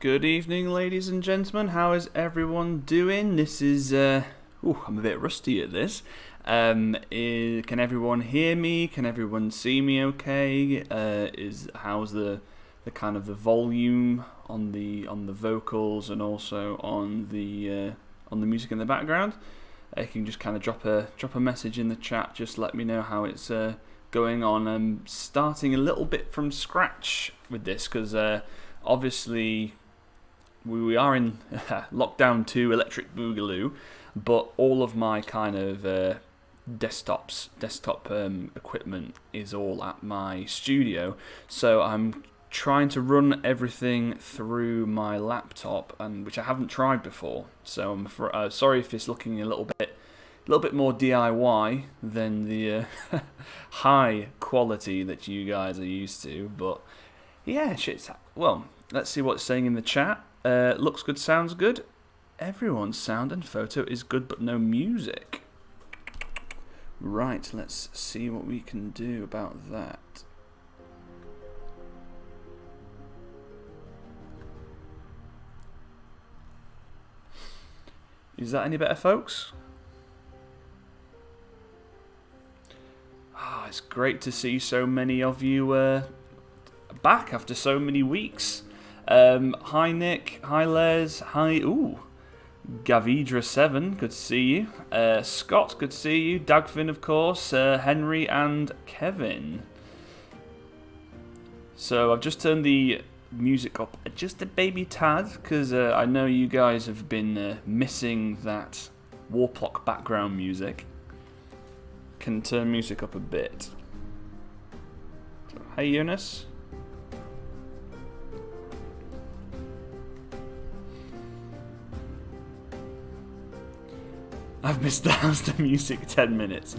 Good evening, ladies and gentlemen. How is everyone doing? This is, I'm a bit rusty at this. Can everyone hear me? Can everyone see me okay? How's the kind of the volume on the vocals and also on the music in the background? You can just kind of drop a message in the chat. Just let me know how it's going on. I'm starting a little bit from scratch with this because obviously we are in lockdown 2 electric boogaloo, but all of my kind of desktop equipment is all at my studio, so I'm trying to run everything through my laptop, and which I haven't tried before. So I'm sorry if it's looking a little bit more DIY than the high quality that you guys are used to, but yeah, well, let's see what's saying in the chat. Looks good, sounds good. Everyone's sound and photo is good, but no music. Right, let's see what we can do about that. Is that any better, folks? It's great to see so many of you back after so many weeks. Hi Nick, hi Les, hi Gavidra7, good to see you. Scott, good to see you. Dagfin, of course, Henry and Kevin. So I've just turned the music up just a baby tad because I know you guys have been missing that Warplock background music. Can turn music up a bit. So, hey Eunice. I've missed the house the music 10 minutes.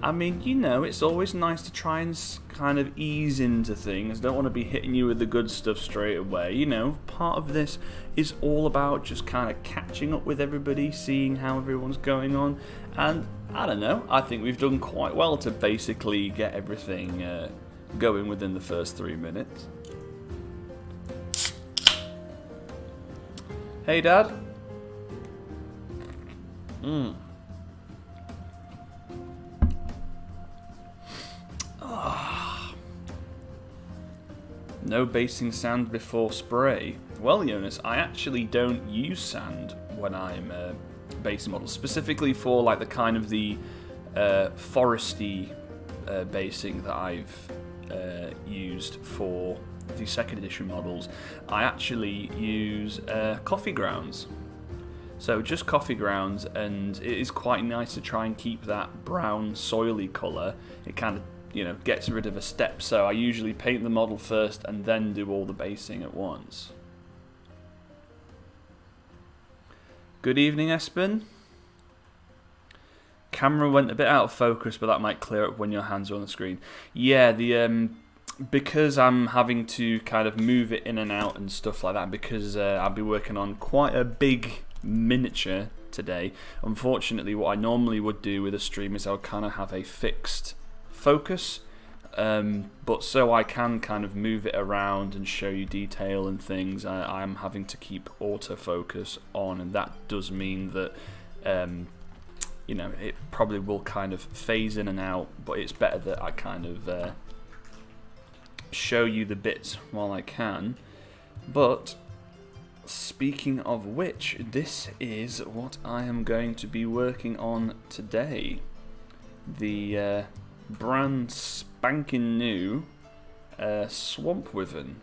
I mean, you know, it's always nice to try and kind of ease into things. Don't want to be hitting you with the good stuff straight away. You know, part of this is all about just kind of catching up with everybody, seeing how everyone's going on. And, I don't know, I think we've done quite well to basically get everything going within the first 3 minutes. Hey, Dad. No basing sand before spray. Well, Jonas, I actually don't use sand when I'm basing models, specifically for like the kind of the foresty basing that I've used for the second edition models. I actually use coffee grounds. So just coffee grounds, and it is quite nice to try and keep that brown soily colour. It kind of, you know, gets rid of a step, so I usually paint the model first and then do all the basing at once. Good evening, Espen. Camera went a bit out of focus, but that might clear up when your hands are on the screen. Yeah, because I'm having to kind of move it in and out and stuff like that, because I'll be working on quite a big miniature today. Unfortunately, what I normally would do with a stream is I'll kind of have a fixed focus, but so I can kind of move it around and show you detail and things, I'm having to keep autofocus on, and that does mean that you know, it probably will kind of phase in and out, but it's better that I kind of show you the bits while I can. But speaking of which, this is what I am going to be working on today. The brand spanking new Swamp Wyvern.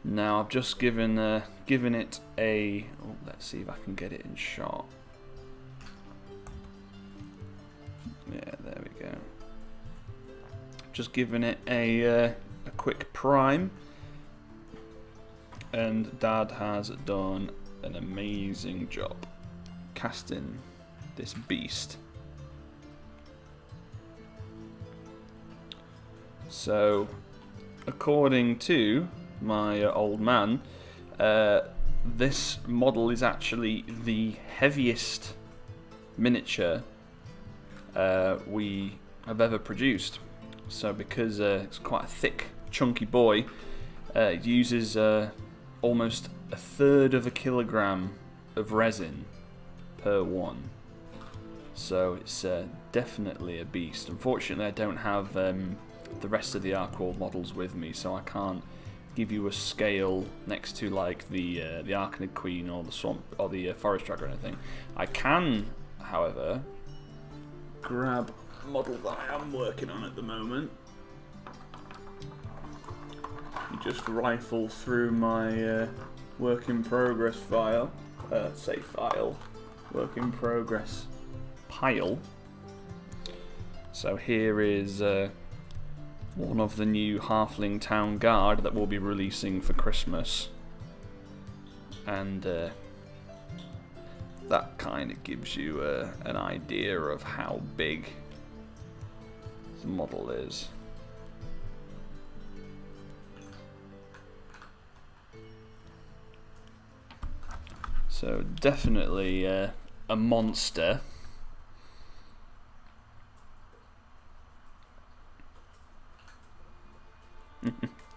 Now I've just given it a. Oh, let's see if I can get it in shot. Yeah, there we go. Just given it a quick prime, and Dad has done an amazing job casting this beast. So, according to my old man, this model is actually the heaviest miniature we have ever produced. So because it's quite a thick, chunky boy, it uses almost 1/3 of a kilogram of resin per one. So it's definitely a beast. Unfortunately, I don't have the rest of the ArcWorlde models with me, so I can't give you a scale next to like the Arcanid Queen or the Swamp or the Forest Dragon or anything. I can, however, grab a model that I am working on at the moment. You just rifle through my work in progress file, work in progress pile. So here is one of the new Halfling Town Guard that we'll be releasing for Christmas, and that kind of gives you an idea of how big the model is. So definitely a monster.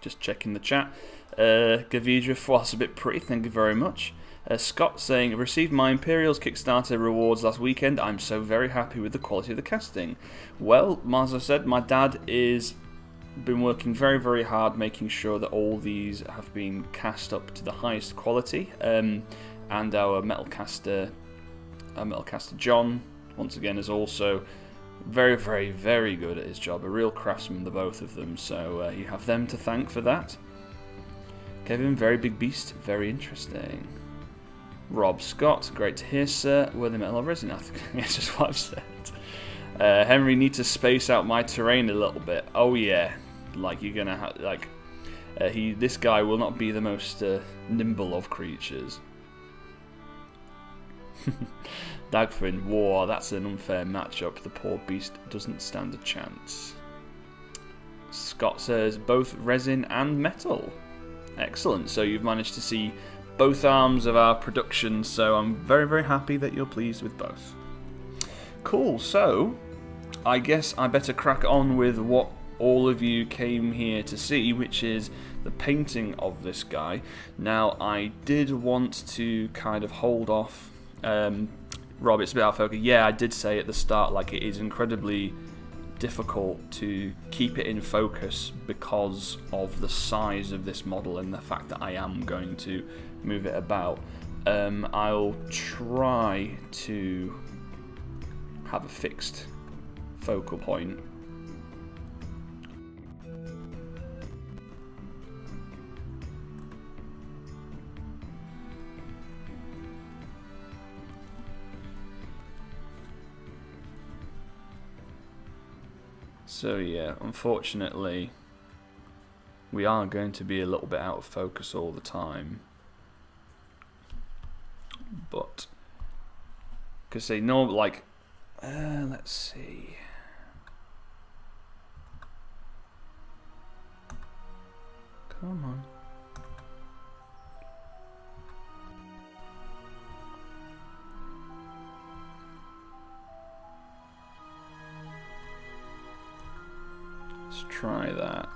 Just checking the chat. Gavidra, that's a bit pretty, thank you very much. Scott saying, received my Imperials Kickstarter rewards last weekend. I'm so very happy with the quality of the casting. Well, as I said, my dad is been working very, very hard making sure that all these have been cast up to the highest quality. And our metalcaster John, once again, is also very, very, very good at his job. A real craftsman, the both of them. So you have them to thank for that. Kevin, very big beast, very interesting. Rob Scott, great to hear, sir. Were the metal or resin? I think that's just what I've said. Henry, need to space out my terrain a little bit. Oh yeah, like you're gonna have like this guy will not be the most nimble of creatures. Dagfin, war, that's an unfair matchup. The poor beast doesn't stand a chance. Scott says both resin and metal. Excellent, so you've managed to see both arms of our production, so I'm very, very happy that you're pleased with both. Cool, so I guess I better crack on with what all of you came here to see, which is the painting of this guy. Now, I did want to kind of hold off. Rob, it's a bit out of focus. Yeah, I did say at the start, like, it is incredibly difficult to keep it in focus because of the size of this model and the fact that I am going to move it about. I'll try to have a fixed focal point. So yeah, unfortunately, we are going to be a little bit out of focus all the time. But, because they know, like, let's see. Come on. Let's try that.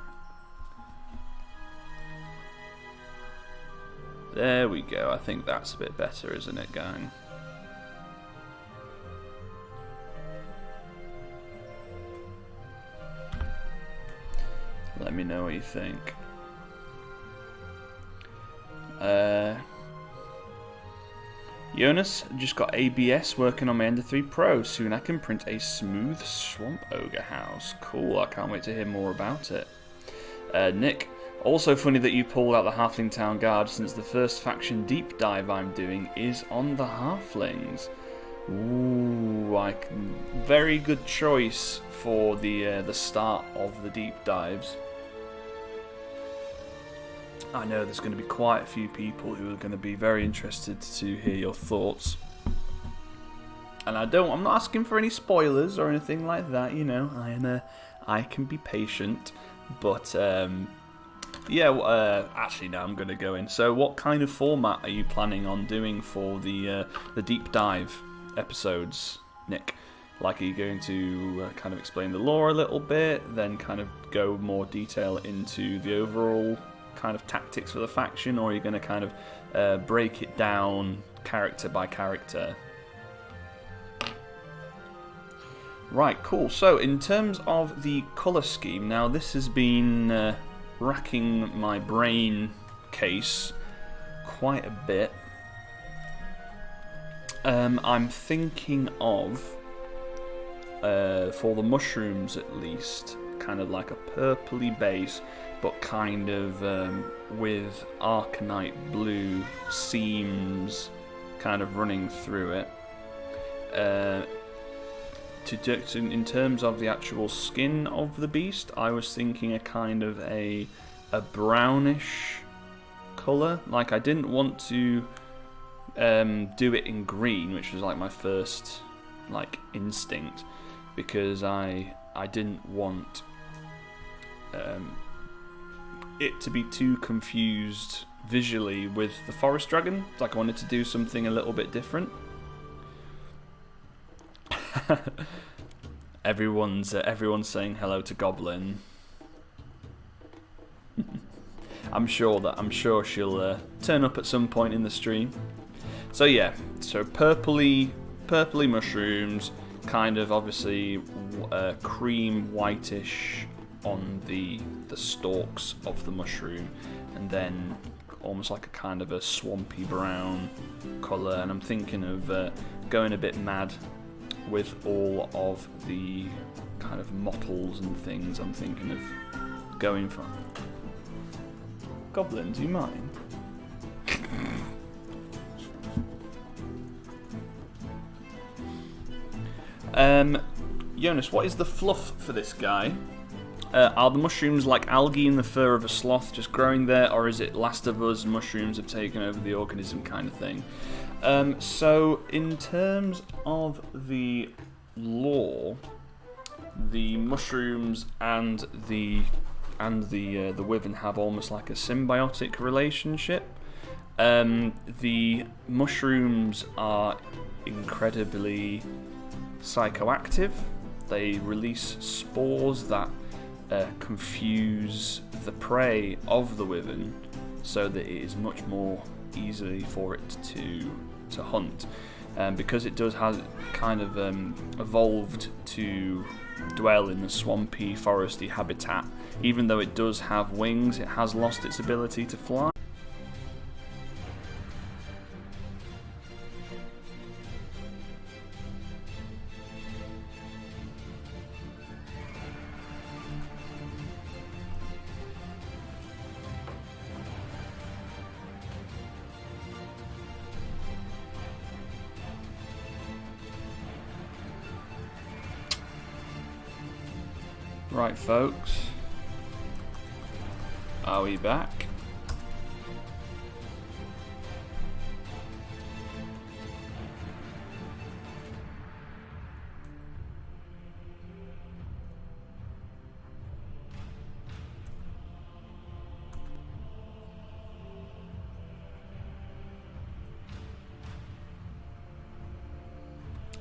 There we go. I think that's a bit better, isn't it, gang? Let me know what you think. Jonas, just got ABS working on my Ender 3 Pro. Soon I can print a smooth swamp ogre house. Cool, I can't wait to hear more about it. Nick, also funny that you pulled out the Halfling Town Guard, since the first faction deep dive I'm doing is on the Halflings. Ooh, like, very good choice for the start of the deep dives. I know there's going to be quite a few people who are going to be very interested to hear your thoughts. And I'm not asking for any spoilers or anything like that, you know. I can be patient, but yeah. Actually, no, I'm going to go in. So, what kind of format are you planning on doing for the deep dive episodes, Nick? Like, are you going to kind of explain the lore a little bit, then kind of go more detail into the overall kind of tactics for the faction, or are you going to kind of break it down character by character? Right, cool. So in terms of the colour scheme, now this has been racking my brain case quite a bit. I'm thinking of, for the mushrooms at least, kind of like a purpley base, but kind of with Arcanite blue seams kind of running through it. In terms of the actual skin of the beast, I was thinking a kind of a brownish colour. Like, I didn't want to do it in green, which was like my first instinct, because I didn't want it to be too confused visually with the forest dragon. Like, I wanted to do something a little bit different. Everyone's saying hello to Goblin. I'm sure she'll turn up at some point in the stream. So yeah, so purpley mushrooms, kind of obviously cream whitish on the stalks of the mushroom, and then almost like a kind of a swampy brown colour. And I'm thinking of going a bit mad with all of the kind of mottles and things. I'm thinking of going for. Goblin, do you mind? Jonas, what is the fluff for this guy? Are the mushrooms like algae in the fur of a sloth just growing there, or is it Last of Us mushrooms have taken over the organism kind of thing? So in terms of the lore, the mushrooms and the wyvern have almost like a symbiotic relationship. The mushrooms are incredibly psychoactive. They release spores that confuse the prey of the wyvern, so that it is much more easily for it to hunt. Because it does have kind of evolved to dwell in the swampy, foresty habitat. Even though it does have wings, it has lost its ability to fly. Right, folks, are we back?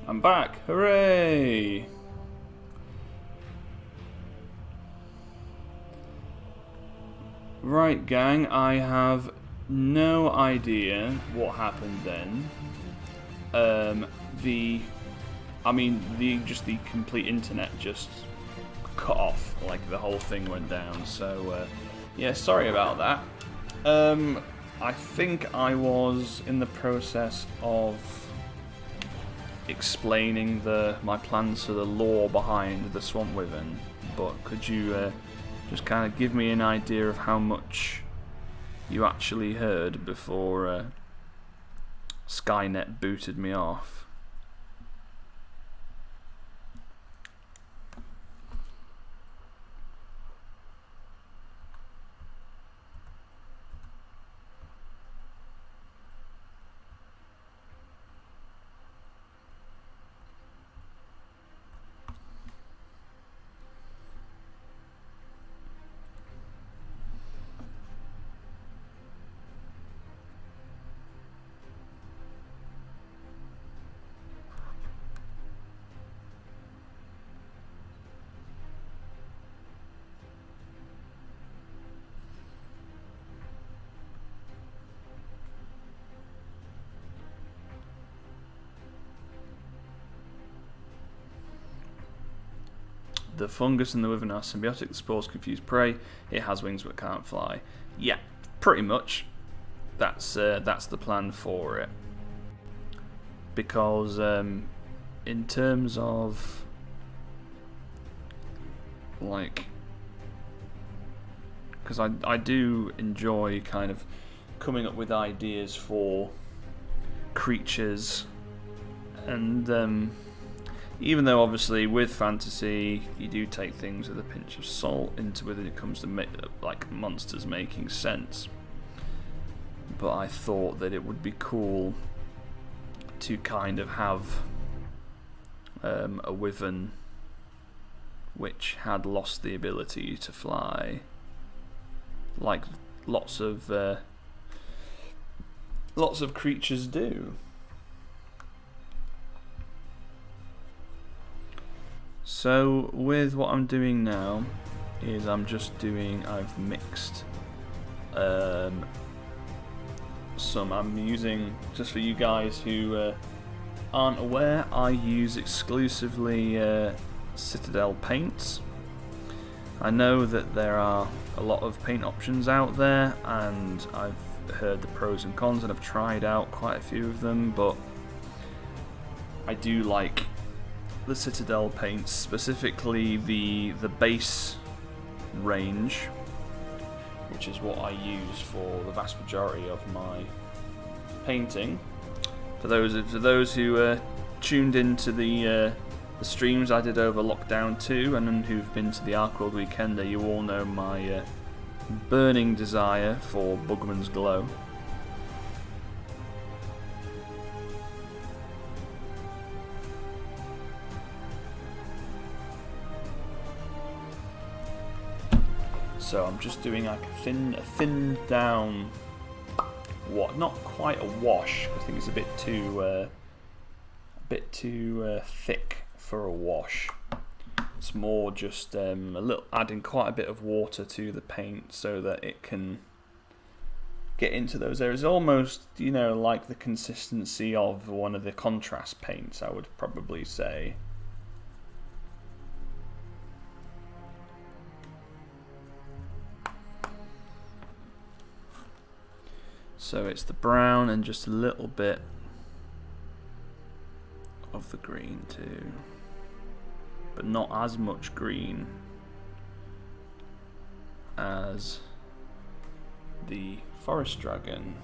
I'm back, hooray! Right, gang, I have no idea what happened then. The complete internet just cut off, like the whole thing went down. So yeah, sorry about that. I think I was in the process of explaining my plans for the lore behind the Swamp Wyvern, but could you just kind of give me an idea of how much you actually heard before Skynet booted me off? the fungus and the wyvern are symbiotic, the spores confuse prey, it has wings but can't fly. Yeah, pretty much. That's the plan for it. Because in terms of like, because I do enjoy kind of coming up with ideas for creatures, and even though obviously with fantasy you do take things with a pinch of salt into when it comes to like monsters making sense, but I thought that it would be cool to kind of have a wyvern which had lost the ability to fly, like lots of creatures do. So with what I'm doing now is I've mixed some, I'm using, just for you guys who aren't aware, I use exclusively Citadel paints. I know that there are a lot of paint options out there, and I've heard the pros and cons, and I've tried out quite a few of them, but I do like the Citadel paints, specifically the base range, which is what I use for the vast majority of my painting. For those who tuned into the streams I did over Lockdown 2 and who've been to the ArcWorlde Weekender, you all know my burning desire for Bugman's Glow. So I'm just doing like a thin down, not quite a wash. I think it's a bit too thick for a wash. It's more just adding quite a bit of water to the paint so that it can get into those areas. Almost, you know, like the consistency of one of the contrast paints, I would probably say. So it's the brown and just a little bit of the green too, but not as much green as the forest dragon.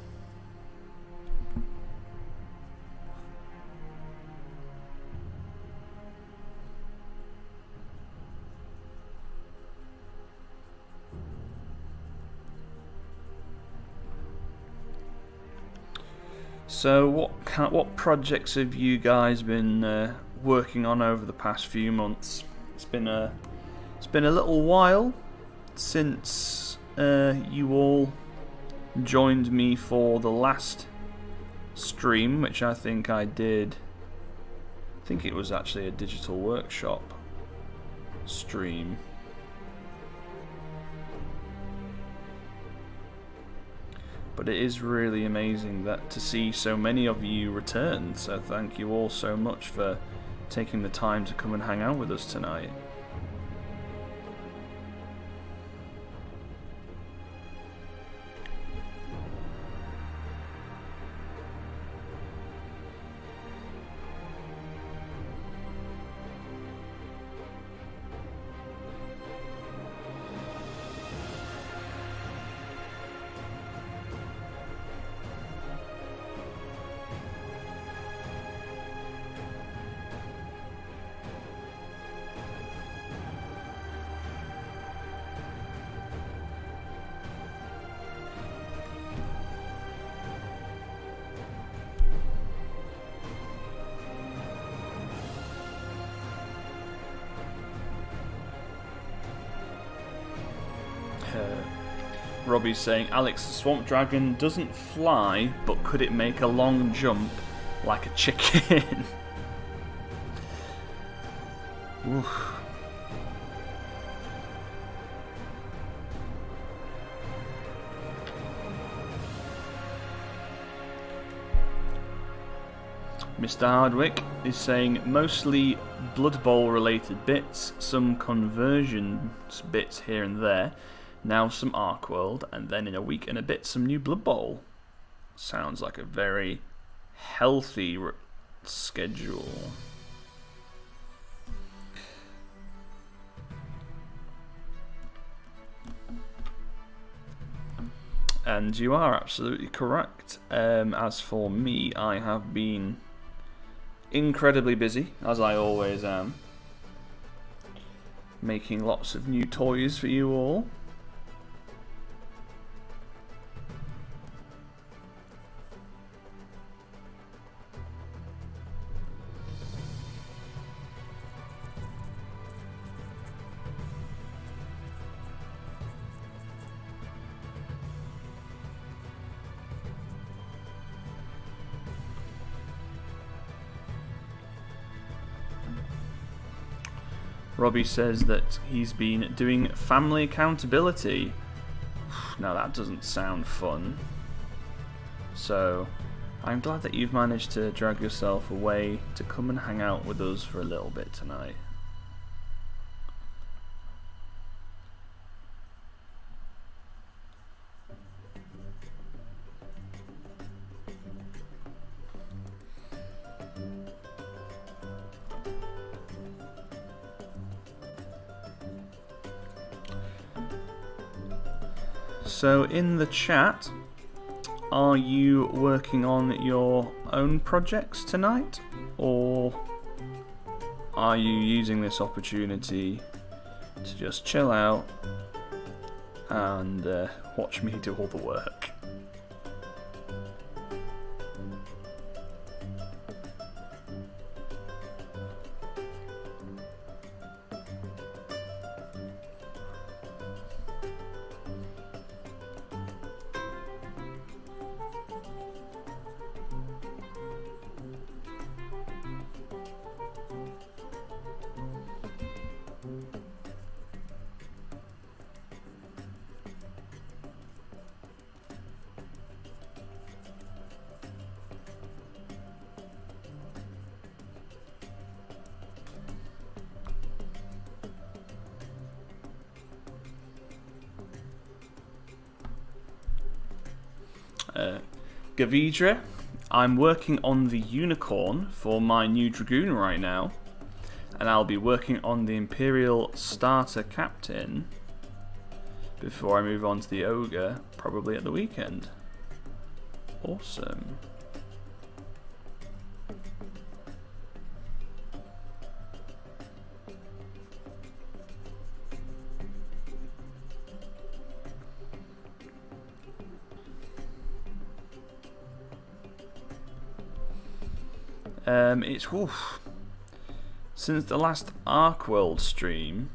So what projects have you guys been working on over the past few months? It's been a little while since you all joined me for the last stream, which I think I did. I think it was actually a digital workshop stream. But it is really amazing that to see so many of you return, so thank you all so much for taking the time to come and hang out with us tonight. Robbie's saying, Alex, the swamp dragon doesn't fly, but could it make a long jump like a chicken? Oof. Mr. Hardwick is saying mostly Blood Bowl related bits, some conversions bits here and there, now some ArcWorlde, and then in a week and a bit some new Blood Bowl. Sounds like a very healthy schedule. And you are absolutely correct. As for me, I have been incredibly busy, as I always am, making lots of new toys for you all. Robbie says that he's been doing family accountability. Now that doesn't sound fun. So I'm glad that you've managed to drag yourself away to come and hang out with us for a little bit tonight. So in the chat, are you working on your own projects tonight, or are you using this opportunity to just chill out and watch me do all the work? Gavidra, I'm working on the unicorn for my new dragoon right now, and I'll be working on the Imperial starter captain before I move on to the ogre, probably at the weekend. Awesome. It's since the last ArcWorlde stream,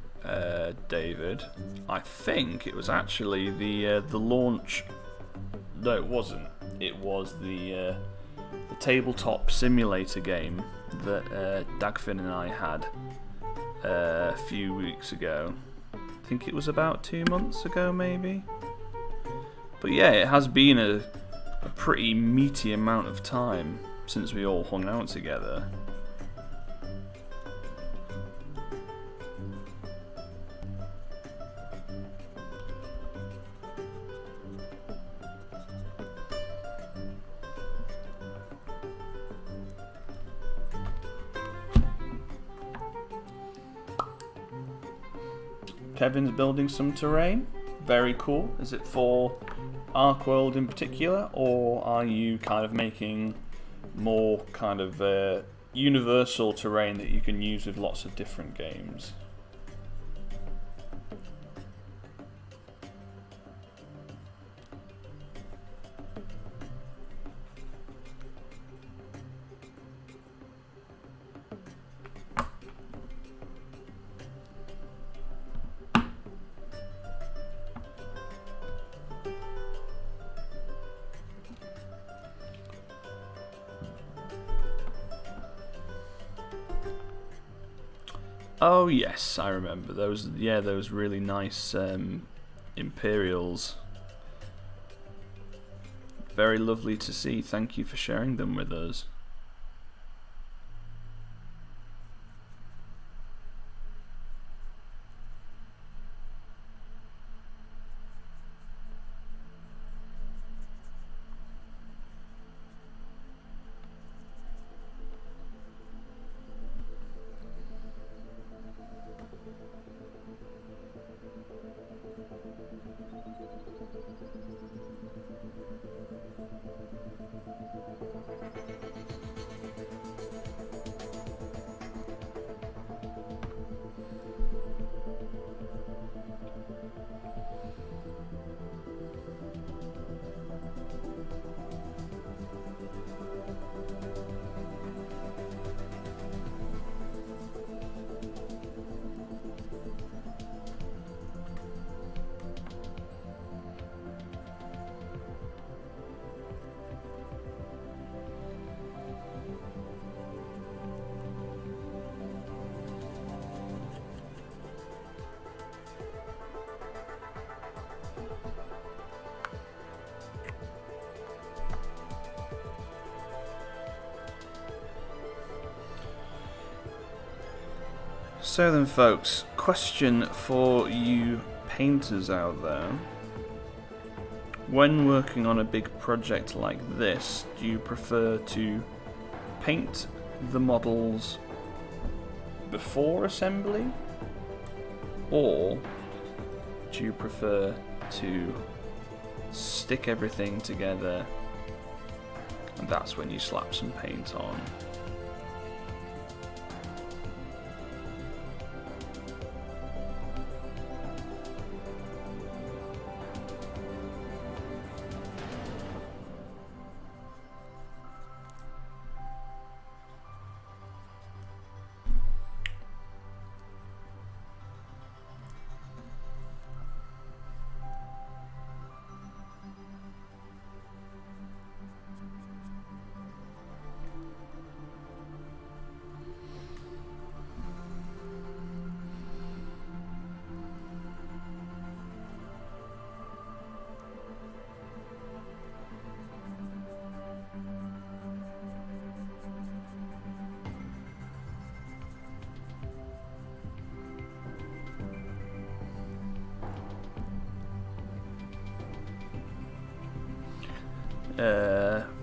David. I think it was actually the launch. No, it wasn't. It was the tabletop simulator game that Dagfin and I had a few weeks ago. I think it was about 2 months ago, maybe. But yeah, it has been a pretty meaty amount of time since we all hung out together. Kevin's building some terrain. Very cool. Is it for ArcWorlde in particular, or are you kind of making more kind of universal terrain that you can use with lots of different games? Oh yes, I remember those. Yeah, those really nice Imperials. Very lovely to see. Thank you for sharing them with us. So then folks, question for you painters out there. When working on a big project like this, do you prefer to paint the models before assembly, or do you prefer to stick everything together and that's when you slap some paint on?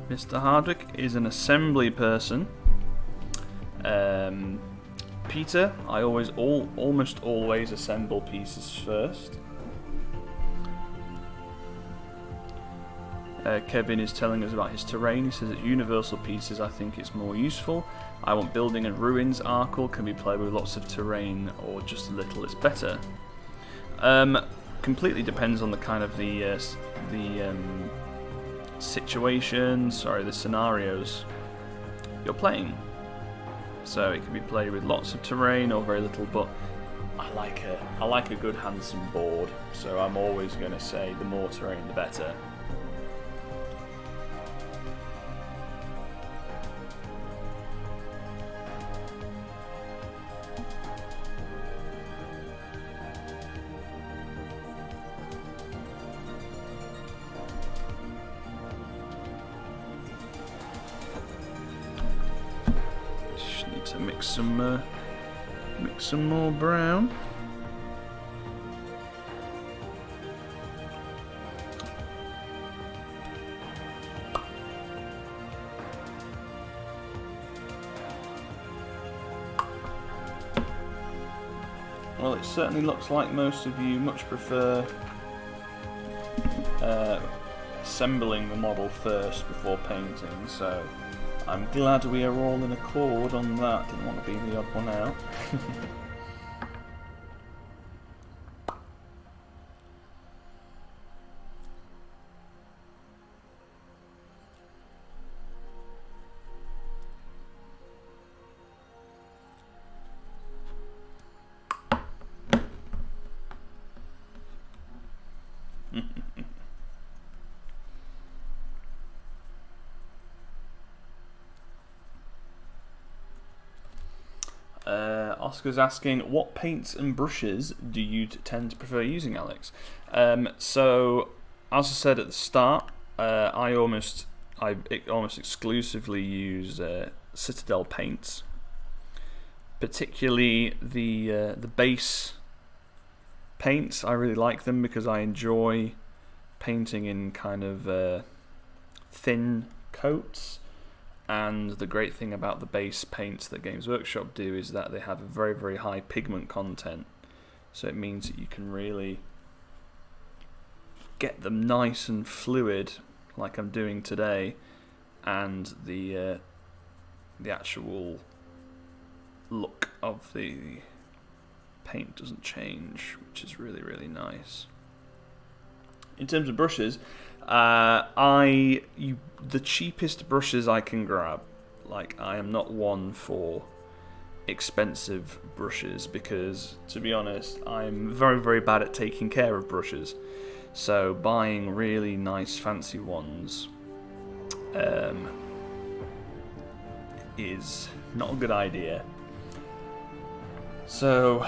Mr. Hardwick is an assembly person. Peter, I almost always assemble pieces first. Kevin is telling us about his terrain. He says that universal pieces, I think it's more useful. I want building and ruins. ArcWorlde can be played with lots of terrain, or just a little is better. Completely depends on the kind of the scenarios you're playing. So it can be played with lots of terrain or very little, but I like a good handsome board, so I'm always going to say the more terrain the better. To mix some more brown. Well, it certainly looks like most of you much prefer assembling the model first before painting, so I'm glad we are all in accord on that. Didn't want to be the odd one out. Oscar's asking, what paints and brushes do you tend to prefer using, Alex? So, as I said at the start, I almost exclusively use Citadel paints, particularly the base paints. I really like them because I enjoy painting in kind of thin coats. And the great thing about the base paints that Games Workshop do is that they have a very, very high pigment content. So it means that you can really get them nice and fluid, like I'm doing today, and the actual look of the paint doesn't change, which is really, really nice. In terms of brushes, the cheapest brushes I can grab. Like, I am not one for expensive brushes because, to be honest, I'm very, very bad at taking care of brushes. So buying really nice fancy ones is not a good idea. So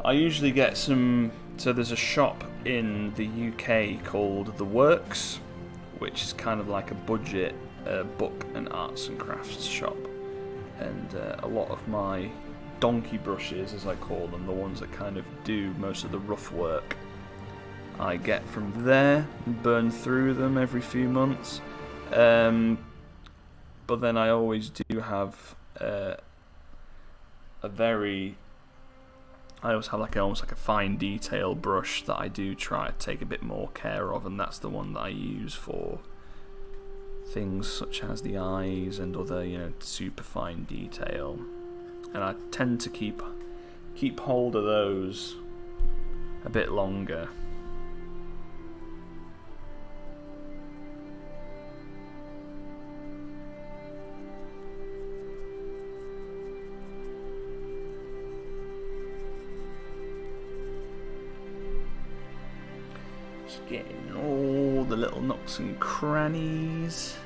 I usually get some. So there's a shop in the UK called The Works, which is kind of like a budget book and arts and crafts shop, and a lot of my donkey brushes, as I call them, the ones that kind of do most of the rough work, I get from there and burn through them every few months. But then I always do have I always have almost like a fine detail brush that I do try to take a bit more care of, and that's the one that I use for things such as the eyes and other, super fine detail. And I tend to keep hold of those a bit longer. Just getting all the little nooks and crannies.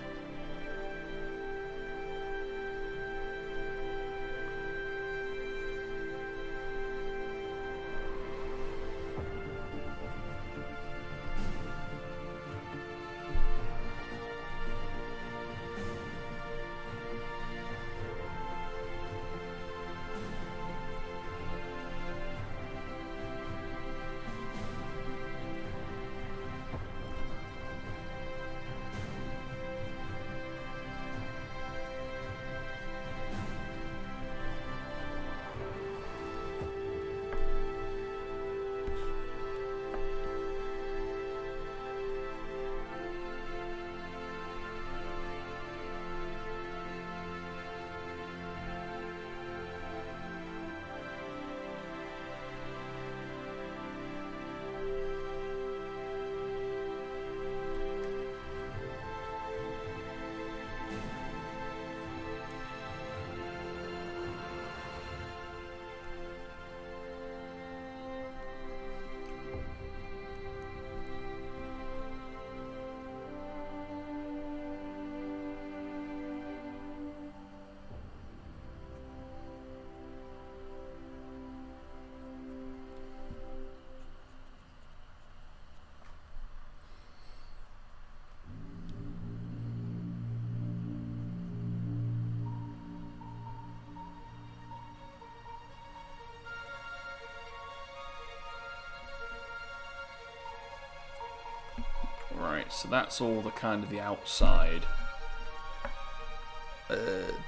Right, so that's all the kind of the outside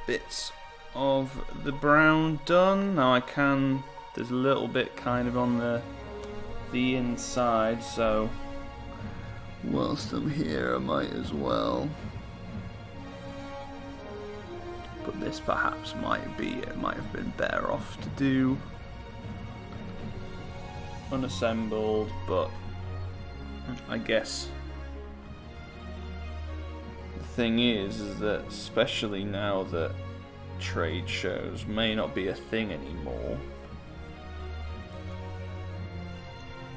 bits of the brown done. Now there's a little bit kind of on the inside, so whilst I'm here I might as well. But this perhaps might have been better off to do unassembled, but I guess the thing is that especially now that trade shows may not be a thing anymore,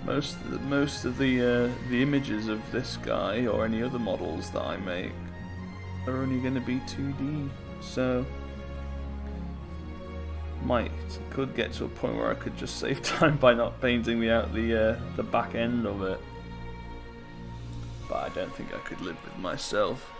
most of the images of this guy or any other models that I make are only going to be 2D, so could get to a point where I could just save time by not painting the back end of it. But I don't think I could live with myself.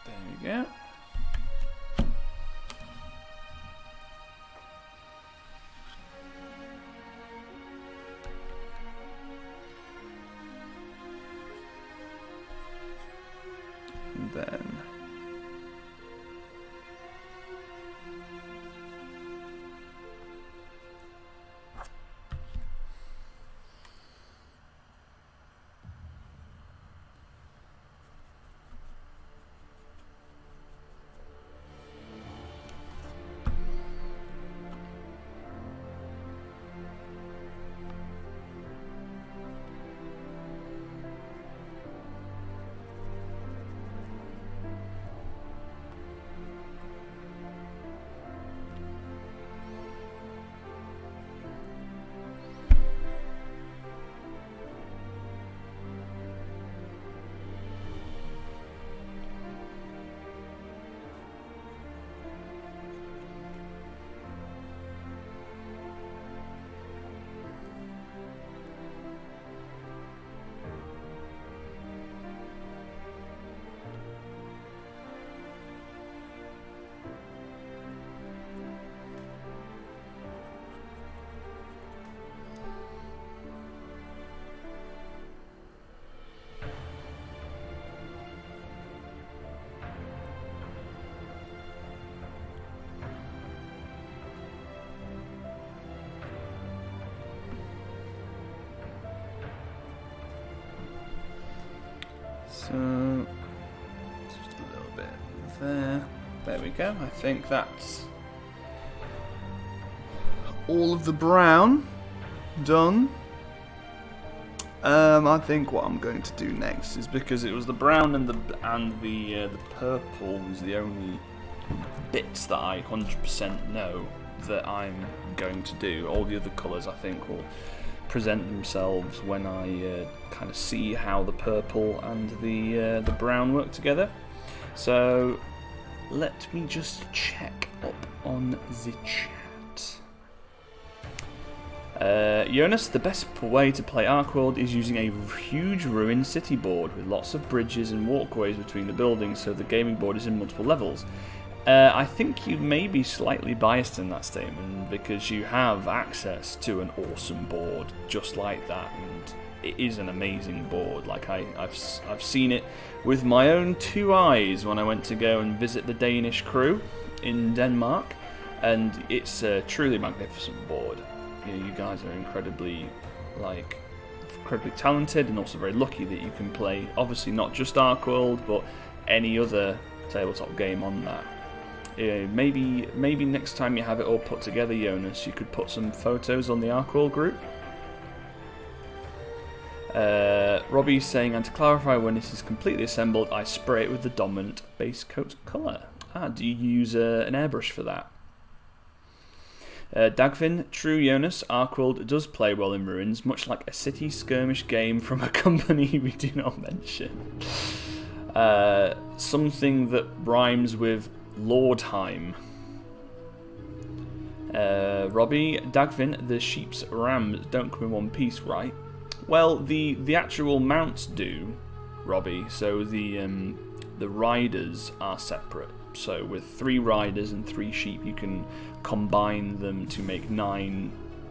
There we go. And then So, just a little bit there. There we go. I think that's all of the brown done. I think what I'm going to do next is, because it was the brown and the purple was the only bits that I 100% know that I'm going to do. All the other colours I think will present themselves when I kind of see how the purple and the brown work together. So let me just check up on the chat. Jonas, the best way to play ArcWorlde is using a huge ruined city board with lots of bridges and walkways between the buildings, so the gaming board is in multiple levels. I think you may be slightly biased in that statement, because you have access to an awesome board just like that, and it is an amazing board. Like I've seen it with my own 2 eyes when I went to go and visit the Danish crew in Denmark, and it's a truly magnificent board. You guys are incredibly talented, and also very lucky that you can play, obviously not just ArcWorlde, but any other tabletop game on that. Maybe next time you have it all put together, Jonas, you could put some photos on the ArcWorlde group. Robbie's saying, and to clarify, when this is completely assembled, I spray it with the dominant base coat colour. Do you use an airbrush for that? Dagvin, true Jonas, ArcWorlde does play well in ruins, much like a city skirmish game from a company we do not mention. Something that rhymes with Lordheim. Robbie, Dagvin, the sheep's rams don't come in one piece, right? Well, the actual mounts do, Robbie, so the riders are separate. So with 3 riders and 3 sheep, you can combine them to make 9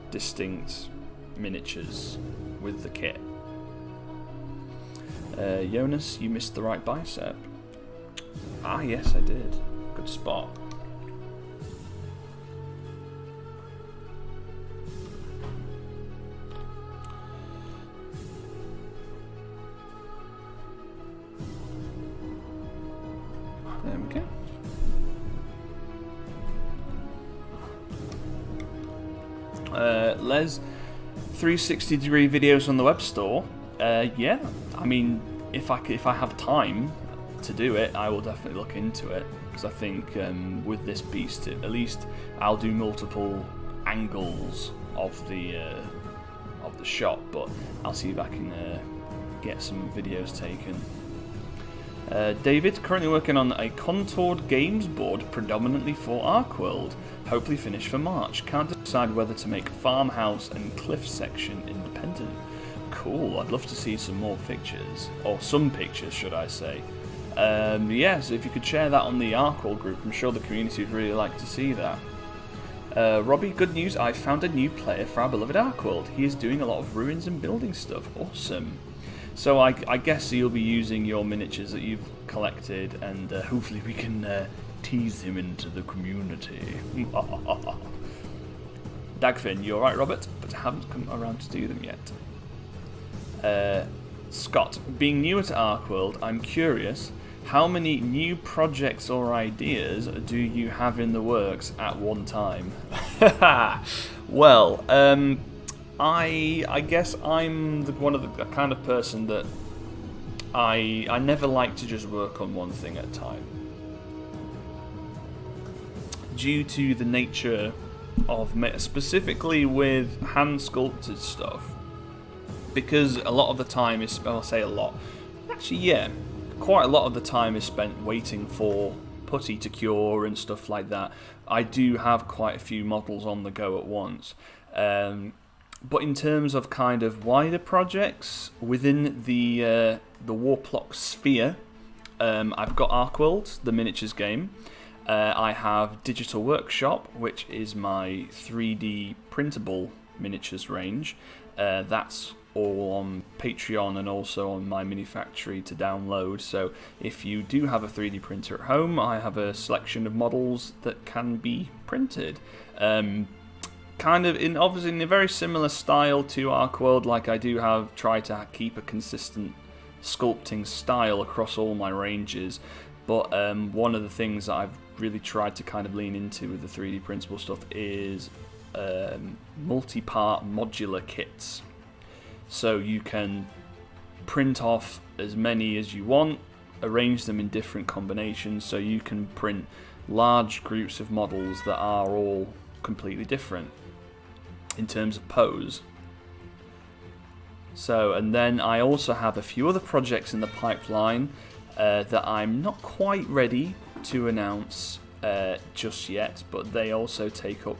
distinct miniatures with the kit. Jonas, you missed the right bicep. Ah, yes, I did. Good spot. There we go. Les, 360-degree videos on the web store. Yeah, I mean, if I have time to do it, I will definitely look into it, because I think with this beast, at least I'll do multiple angles of the shot, but I'll see if I can get some videos taken. David, currently working on a contoured games board predominantly for ArcWorlde. Hopefully finished for March. Can't decide whether to make farmhouse and cliff section independent. Cool, I'd love to see some more pictures. Or some pictures, should I say. Yeah, so if you could share that on the ArcWorlde group, I'm sure the community would really like to see that. Robbie, good news, I found a new player for our beloved ArcWorlde. He is doing a lot of ruins and building stuff. Awesome. So I guess you'll be using your miniatures that you've collected, and hopefully we can tease him into the community. Dagfin, you're right, Robert, but I haven't come around to do them yet. Scott, being newer to ArcWorlde, I'm curious, how many new projects or ideas do you have in the works at one time? Well, I guess I'm one of the kind of person that I never like to just work on one thing at a time. Due to the nature of specifically with hand sculpted stuff, because a lot of the time is, I'll say a lot, actually yeah, quite a lot of the time is spent waiting for putty to cure and stuff like that. I do have quite a few models on the go at once. But in terms of kind of wider projects within the Warplock sphere, I've got ArcWorlde, the miniatures game. I have Digital Workshop, which is my 3D printable miniatures range. That's all on Patreon and also on my mini factory to download. So if you do have a 3D printer at home, I have a selection of models that can be printed. Kind of obviously in a very similar style to ArcWorlde, like I do have try to keep a consistent sculpting style across all my ranges. But one of the things that I've really tried to kind of lean into with the 3D printable stuff is multi-part modular kits. So you can print off as many as you want, arrange them in different combinations, so you can print large groups of models that are all completely different in terms of pose. So, and then I also have a few other projects in the pipeline that I'm not quite ready to announce just yet, but they also take up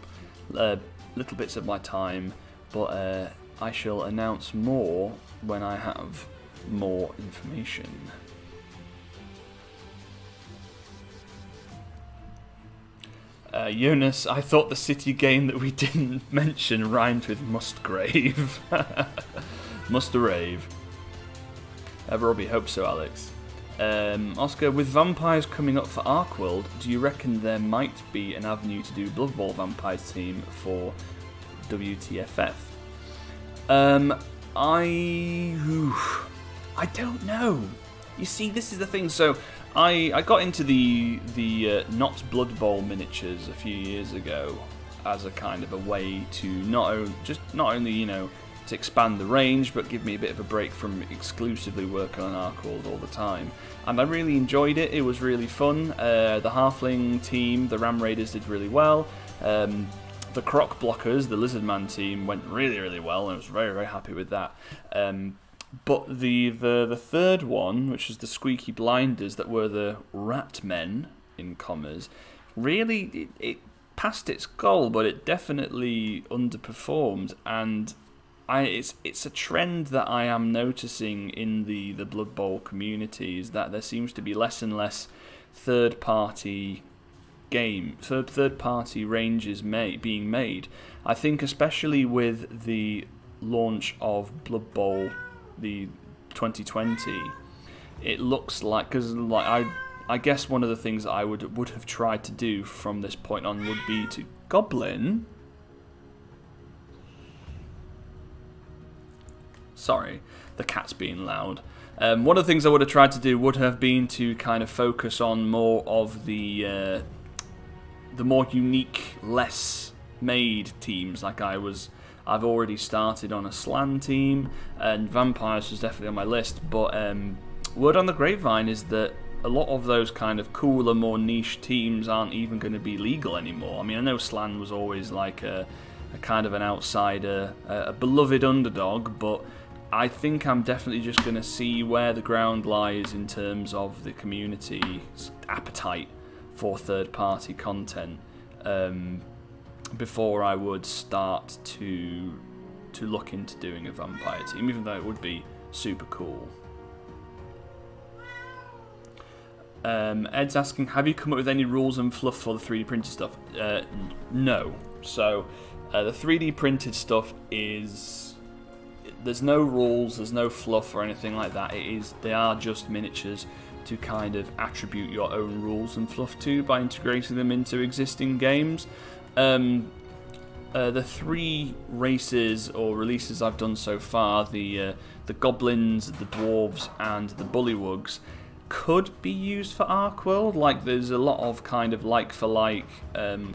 little bits of my time, but I shall announce more when I have more information. Jonas, I thought the city game that we didn't mention rhymed with Mustgrave. Musterave. Robbie, hope so, Alex. Oscar, with vampires coming up for ArcWorlde, do you reckon there might be an avenue to do Blood Bowl Vampires team for WTFF? I don't know. You see, this is the thing. So I got into the not Blood Bowl miniatures a few years ago as a kind of a way to not only you know, to expand the range, but give me a bit of a break from exclusively working on ArcWorlde all the time. And I really enjoyed it. It was really fun. The Halfling team, the Ram Raiders, did really well. The Croc Blockers, the Lizardman team, went really, really well, and I was very, very happy with that. But the third one, which was the Squeaky Blinders, that were the Rat Men, in commas, really, it passed its goal, but it definitely underperformed, and it's a trend that I am noticing in the Blood Bowl community, is that there seems to be less and less third-party ranges being made. I think especially with the launch of Blood Bowl, the 2020, it looks like, because like I guess one of the things that I would have tried to do from this point on would be to Goblin. Sorry, the cat's being loud. One of the things I would have tried to do would have been to kind of focus on more of the more unique, less made teams. Like I've already started on a Slan team, and Vampires was definitely on my list. But word on the grapevine is that a lot of those kind of cooler, more niche teams aren't even going to be legal anymore. I mean, I know Slan was always like a kind of an outsider, a beloved underdog, but I think I'm definitely just going to see where the ground lies in terms of the community's appetite for third-party content before I would start to look into doing a vampire team, even though it would be super cool. Ed's asking, have you come up with any rules and fluff for the 3D printed stuff? No. So the 3D printed stuff is... There's no rules, there's no fluff or anything like that. They are just miniatures to kind of attribute your own rules and fluff to by integrating them into existing games. The three races or releases I've done so far, the goblins, the dwarves, and the bullywugs, could be used for ArcWorlde. Like, there's a lot of kind of like-for-like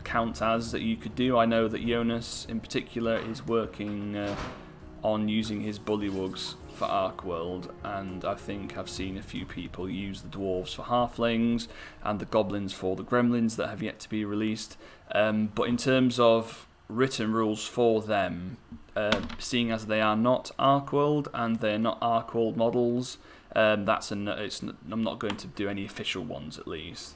count as that you could do. I know that Jonas in particular is working on using his bullywugs for ArcWorlde, and I think I've seen a few people use the dwarves for halflings and the goblins for the gremlins that have yet to be released. But in terms of written rules for them, seeing as they are not ArcWorlde and they're not ArcWorlde models, I'm not going to do any official ones, at least.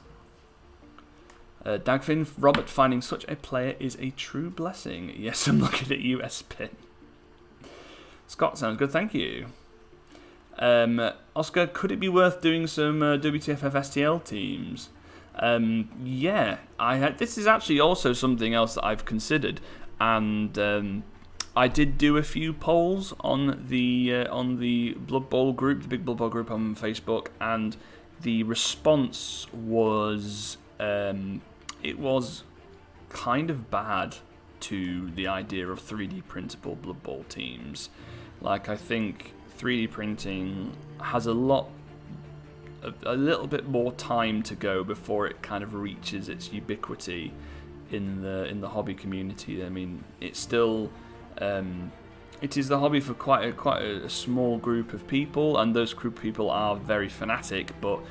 Dagfin, Robert, finding such a player is a true blessing. Yes, I'm looking at you, Spin. Scott, sounds good, thank you. Oscar, could it be worth doing some WTFF STL teams? Yeah, this is actually also something else that I've considered, and I did do a few polls on the Blood Bowl group, the Big Blood Bowl group on Facebook, and the response was it was kind of bad to the idea of 3D printable Blood Bowl teams. Like, I think 3D printing has a little bit more time to go before it kind of reaches its ubiquity in the hobby community. I mean, it's still it is the hobby for quite a small group of people, and those group of people are very fanatic. But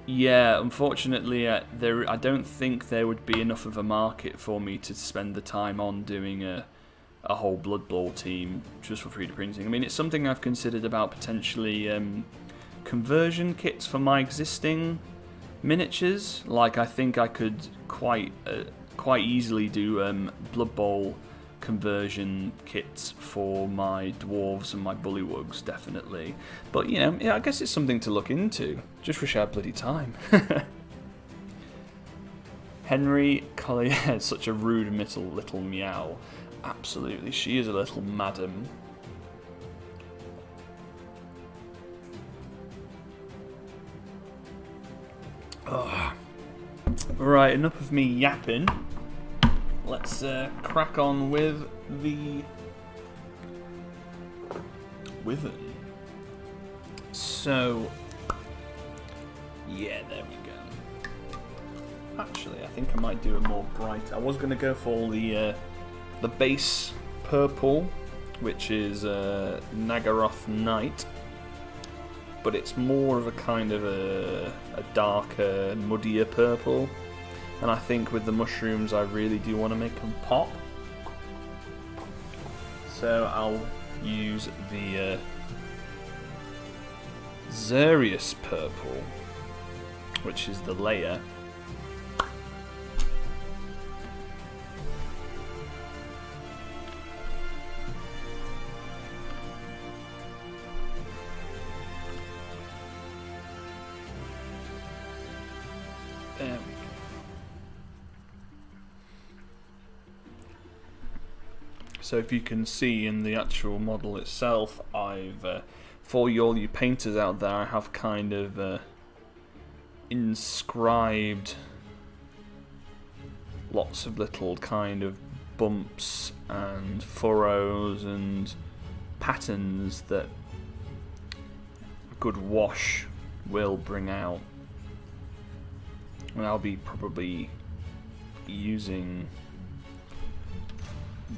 yeah, unfortunately, I don't think there would be enough of a market for me to spend the time on doing a whole Blood Bowl team just for 3D printing. I mean, it's something I've considered about potentially conversion kits for my existing miniatures. Like, I think I could quite easily do Blood Bowl conversion kits for my dwarves and my bullywugs, definitely. But, you know, yeah, I guess it's something to look into. Just wish I had bloody time. Henry Collier is such a rude little meow. Absolutely, she is a little madam. Oh. Right, enough of me yapping. Let's crack on with the Wyvern. So, yeah, there we go. Actually, I think I might do a more bright. I was going to go for the base purple, which is Nagaroth Knight, but it's more of a kind of a darker, muddier purple. And I think with the mushrooms, I really do want to make them pop. So I'll use the Xerius purple, which is the layer. There we go. So if you can see in the actual model itself, I've, for all you painters out there, I have kind of inscribed lots of little kind of bumps and furrows and patterns that a good wash will bring out. And I'll be probably using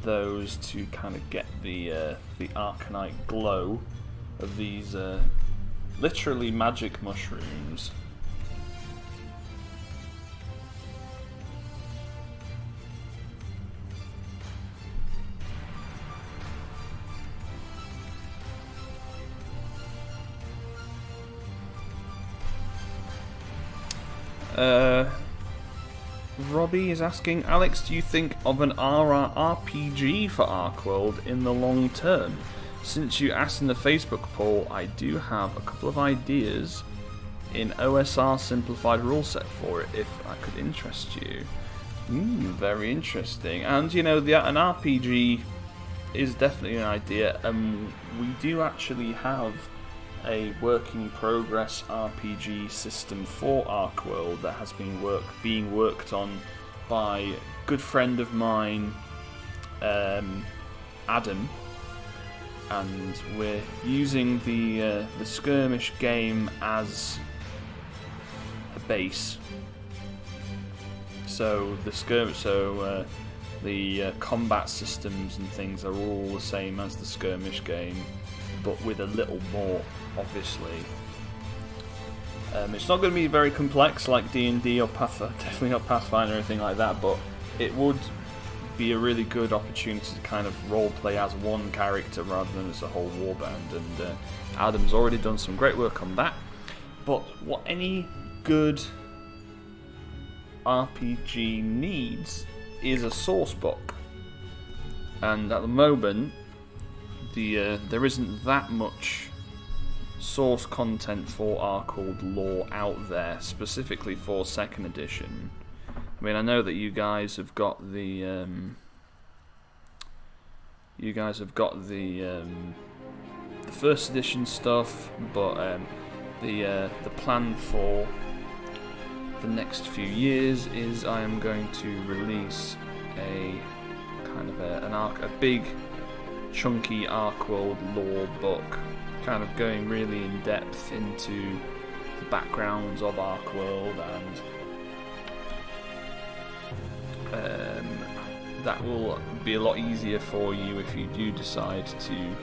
those to kind of get the Arcanite glow of these literally magic mushrooms. Robbie is asking, Alex, do you think of an RPG for ArcWorlde in the long term? Since you asked in the Facebook poll, I do have a couple of ideas in OSR simplified rule set for it, if I could interest you. Very interesting. And you know, an RPG is definitely an idea. We do actually have a working progress RPG system for ArcWorlde that has been being worked on by a good friend of mine, Adam, and we're using the skirmish game as a base. So the combat systems and things are all the same as the skirmish game, but with a little more, obviously. It's not going to be very complex like D&D or Pathfinder, definitely not Pathfinder or anything like that, but it would be a really good opportunity to kind of roleplay as one character rather than as a whole warband, and Adam's already done some great work on that. But what any good RPG needs is a source book, and at the moment there isn't that much source content for ArcWorlde lore out there, specifically for 2nd edition. I mean, I know that you guys have got the the 1st edition stuff, but the plan for the next few years is I am going to release a kind of a big chunky ArcWorlde lore book, kind of going really in depth into the backgrounds of ArcWorlde, and that will be a lot easier for you if you do decide to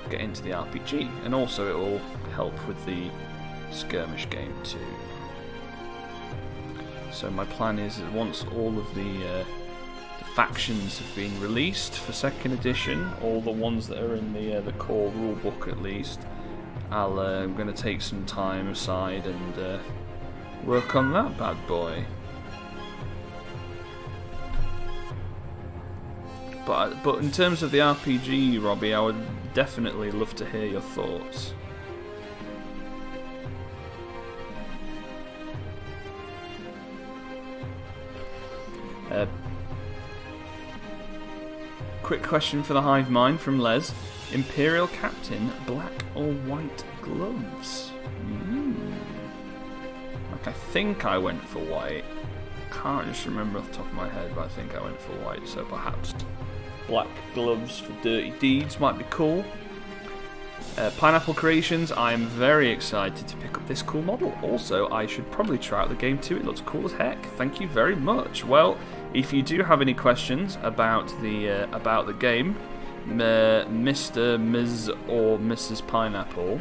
get into the RPG, and also it will help with the skirmish game too. So my plan is that once all of the factions have been released for 2nd edition, all the ones that are in the core rulebook at least, I'm going to take some time aside and work on that bad boy. But in terms of the RPG, Robbie, I would definitely love to hear your thoughts. Quick question for the hive mind from Les. Imperial Captain, black or white gloves? Like, I think I went for white. Can't just remember off the top of my head, but I think I went for white, so perhaps black gloves for dirty deeds might be cool. Pineapple Creations, I'm very excited to pick up this cool model. Also, I should probably try out the game too, it looks cool as heck. Thank you very much. Well, if you do have any questions about the game, Mr., Ms. or Mrs. Pineapple,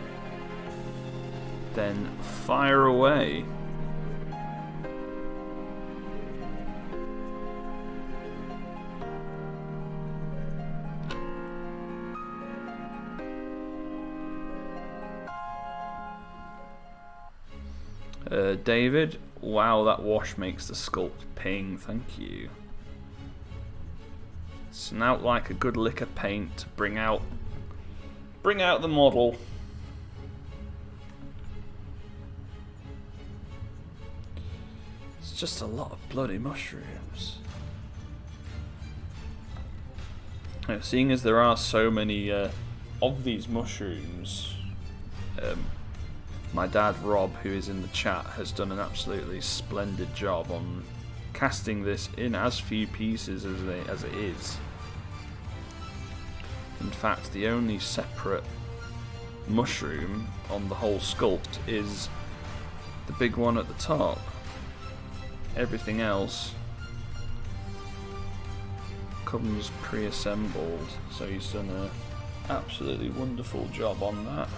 then fire away. David, wow, that wash makes the sculpt ping, thank you. Snout like a good lick of paint to bring out the model. It's just a lot of bloody mushrooms. Now, seeing as there are so many of these mushrooms, my dad Rob, who is in the chat, has done an absolutely splendid job on casting this in as few pieces as it is. In fact, the only separate mushroom on the whole sculpt is the big one at the top. Everything else comes pre-assembled, so he's done an absolutely wonderful job on that.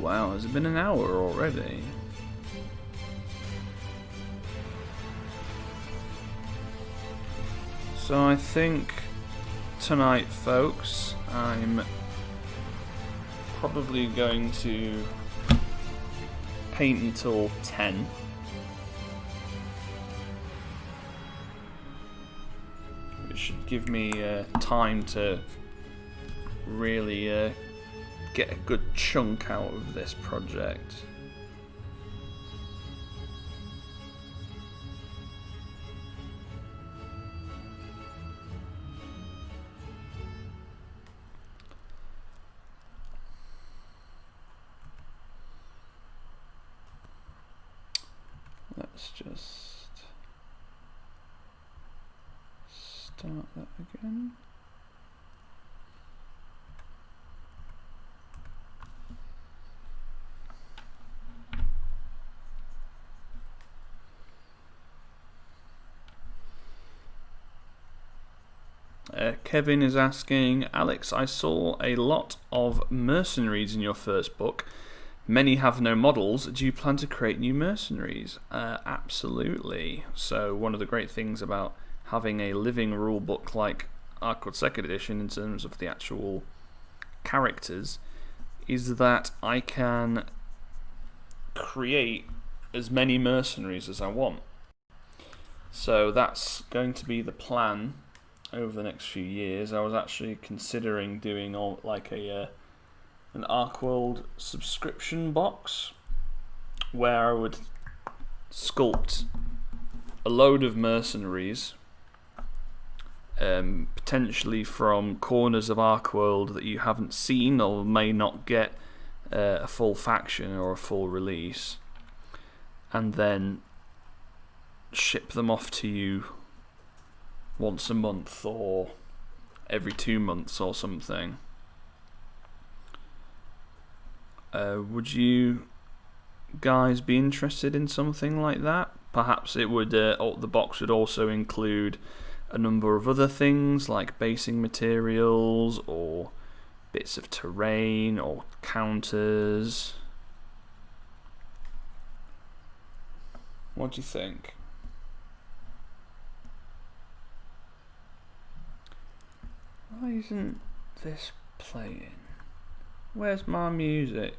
Wow, has it been an hour already? So I think tonight, folks, I'm probably going to paint until 10. Which should give me time to really get a good chunk out of this project. Let's just start that again. Kevin is asking, Alex, I saw a lot of mercenaries in your first book. Many have no models. Do you plan to create new mercenaries? Absolutely. So one of the great things about having a living rule book like ArcWorlde 2nd Edition in terms of the actual characters is that I can create as many mercenaries as I want. So that's going to be the plan over the next few years. I was actually considering doing like an ArcWorlde subscription box where I would sculpt a load of mercenaries, potentially from corners of ArcWorlde that you haven't seen or may not get a full faction or a full release, and then ship them off to you once a month or every 2 months or something. Would you guys be interested in something like that? Perhaps it would. The box would also include a number of other things like basing materials or bits of terrain or counters. What do you think? Why isn't this playing? Where's my music?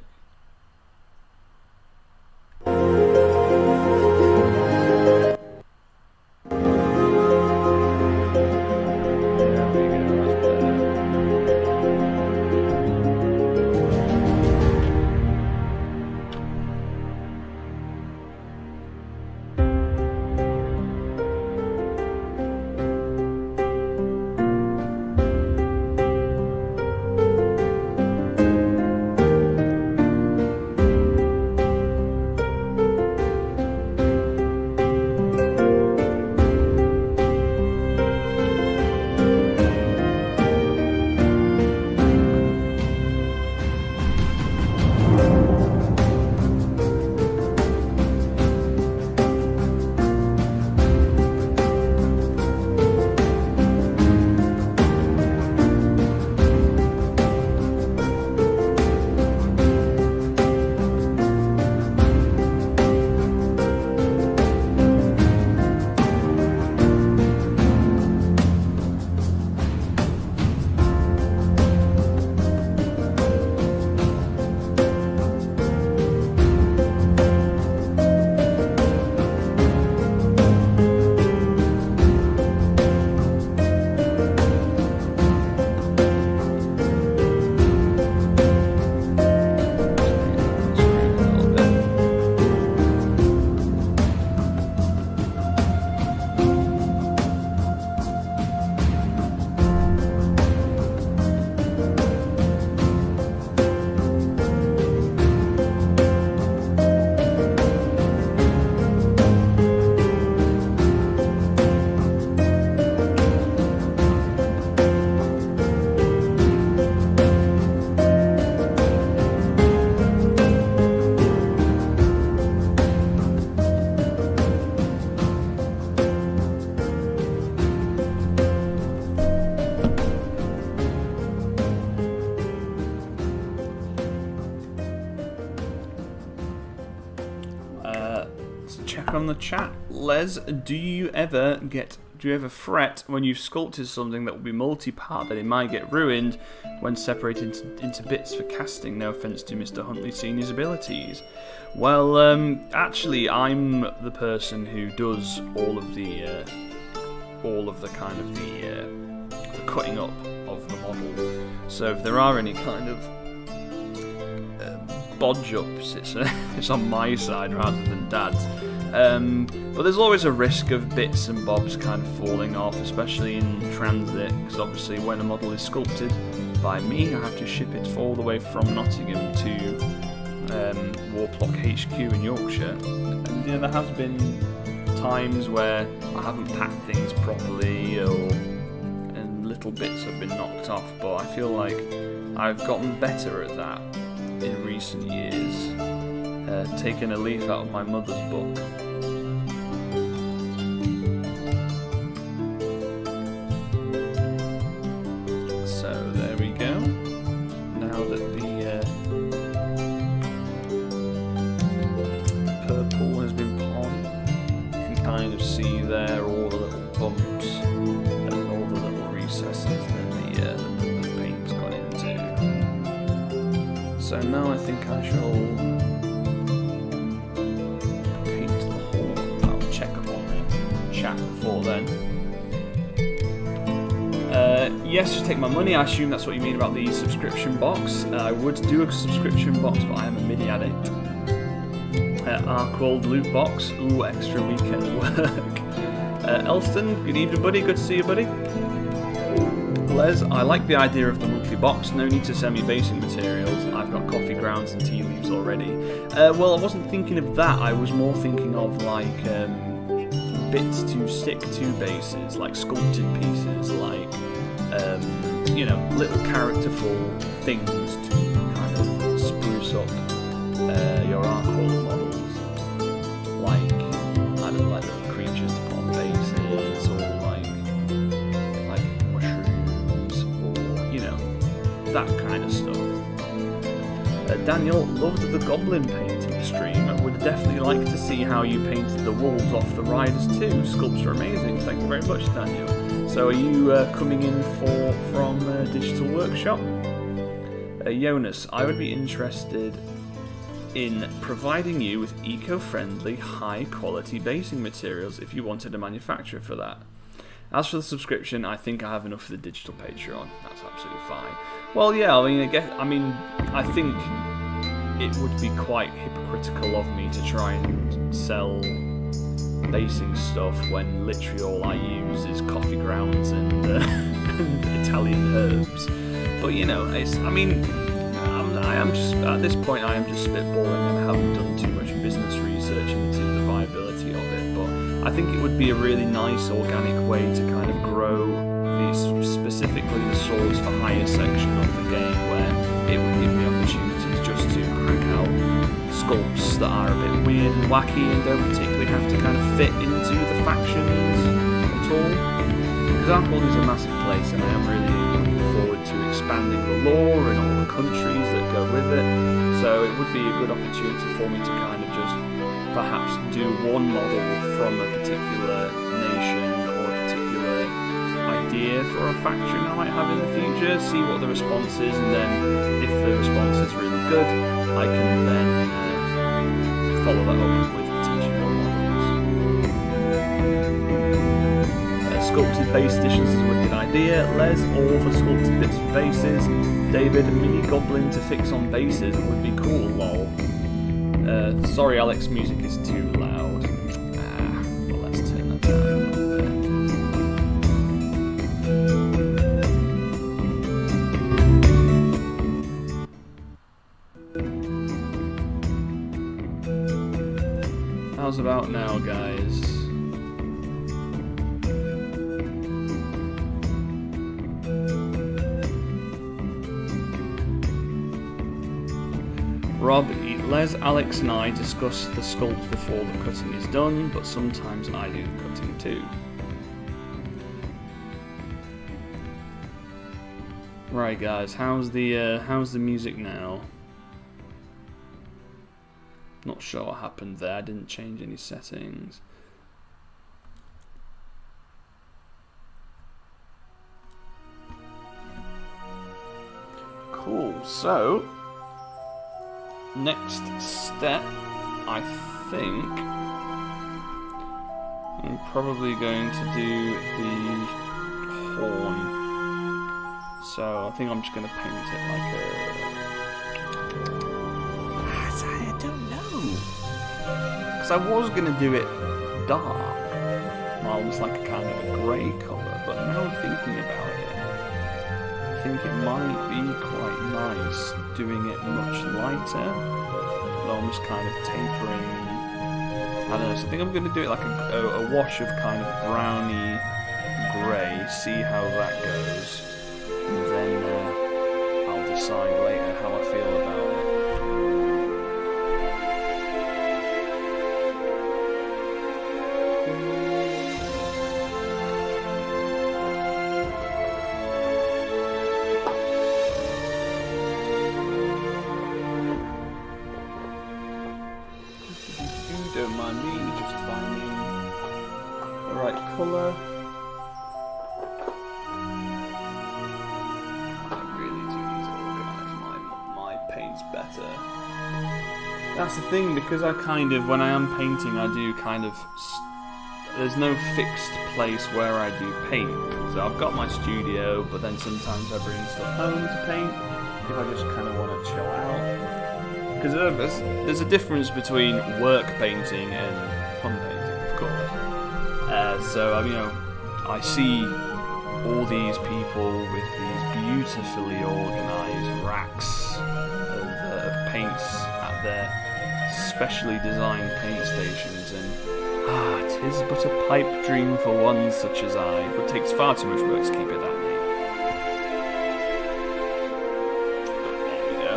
On the chat, Les, do you ever fret when you've sculpted something that will be multi-part that it might get ruined when separated into bits for casting? No offense to Mr. Huntley Senior's abilities. Well, actually, I'm the person who does all of the kind of the cutting up of the model. So if there are any kind of bodge ups, it's on my side rather than Dad's. But there's always a risk of bits and bobs kind of falling off, especially in transit, because obviously when a model is sculpted by me, I have to ship it all the way from Nottingham to Warplock HQ in Yorkshire. And there has been times where I haven't packed things properly, and little bits have been knocked off, but I feel like I've gotten better at that in recent years. Taking a leaf out of my mother's book. So there we go. Now that the purple has been pawned, you can kind of see there all the little bumps and all the little recesses that the paint's gone into. So now I think I shall yes, just take my money. I assume that's what you mean about the subscription box. I would do a subscription box, but I am a MIDI addict. ArcWorlde loot box. Ooh, extra weekend work. Elston, good evening, buddy. Good to see you, buddy. Les, I like the idea of the monthly box. No need to send me basing materials. I've got coffee grounds and tea leaves already. Well, I wasn't thinking of that. I was more thinking of like bits to stick to bases, like sculpted pieces, like you know, little characterful things to kind of spruce up your ArcWorlde models. Like, I don't know, like little creatures to put on bases, or like mushrooms, or you know, that kind of stuff. Daniel loved the goblin painting stream. Would definitely like to see how you painted the wolves off the riders too. Sculpts are amazing. Thank you very much, Daniel. So are you coming in from Digital Workshop? Jonas, I would be interested in providing you with eco-friendly, high-quality basing materials if you wanted a manufacturer for that. As for the subscription, I think I have enough for the digital Patreon. That's absolutely fine. Well, yeah, I think it would be quite hypocritical of me to try and sell basing stuff when literally all I use is coffee grounds and Italian herbs. But you know, I am just at this point I am just spitballing and haven't done too much business research into the viability of it. But I think it would be a really nice organic way to kind of grow specifically the swords for hire section of the game, where it would give me opportunities just to crank out sculpts that are a bit weird and wacky and don't particularly have to kind of fit into the factions at all. Because ArcWorlde is a massive place, and I am really looking forward to expanding the lore and all the countries that go with it. So it would be a good opportunity for me to kind of just perhaps do one model from a particular nation or a particular idea for a faction I might have in the future, see what the response is, and then if the response is really good, I can then follow that up with potentially more models. Sculpted base editions is a wicked idea. Les, all for sculpted bits for bases. David, a mini goblin to fix on bases would be cool, lol. Sorry Alex, music is too loud. Well, let's turn that down a little bit. How's about now, guys? Rob, Les, Alex and I discuss the sculpt before the cutting is done, but sometimes I do the cutting too. Right guys, how's the music now? Not sure what happened there, I didn't change any settings. Cool, so next step, I think I'm probably going to do the horn. So I think I'm just going to paint it like I don't know. Because I was going to do it dark, almost like a kind of a grey colour, but now I'm thinking about it, I think it might be quite nice doing it much lighter, but almost kind of tapering. I don't know, so I think I'm going to do it like a wash of kind of browny grey, see how that goes, and then I'll decide later how I feel about it. Don't mind me, just finding the right colour. I really do need to organise my paints better. That's the thing, because I kind of, when I am painting, I do kind of there's no fixed place where I do paint. So I've got my studio, but then sometimes I bring stuff home to paint if I just kind of want to chill out. Because there's a difference between work painting and fun painting, of course. So you know, I see all these people with these beautifully organised racks of paints at their specially designed paint stations, and 'tis but a pipe dream for one such as I, but it takes far too much work to keep it that neat. There we go.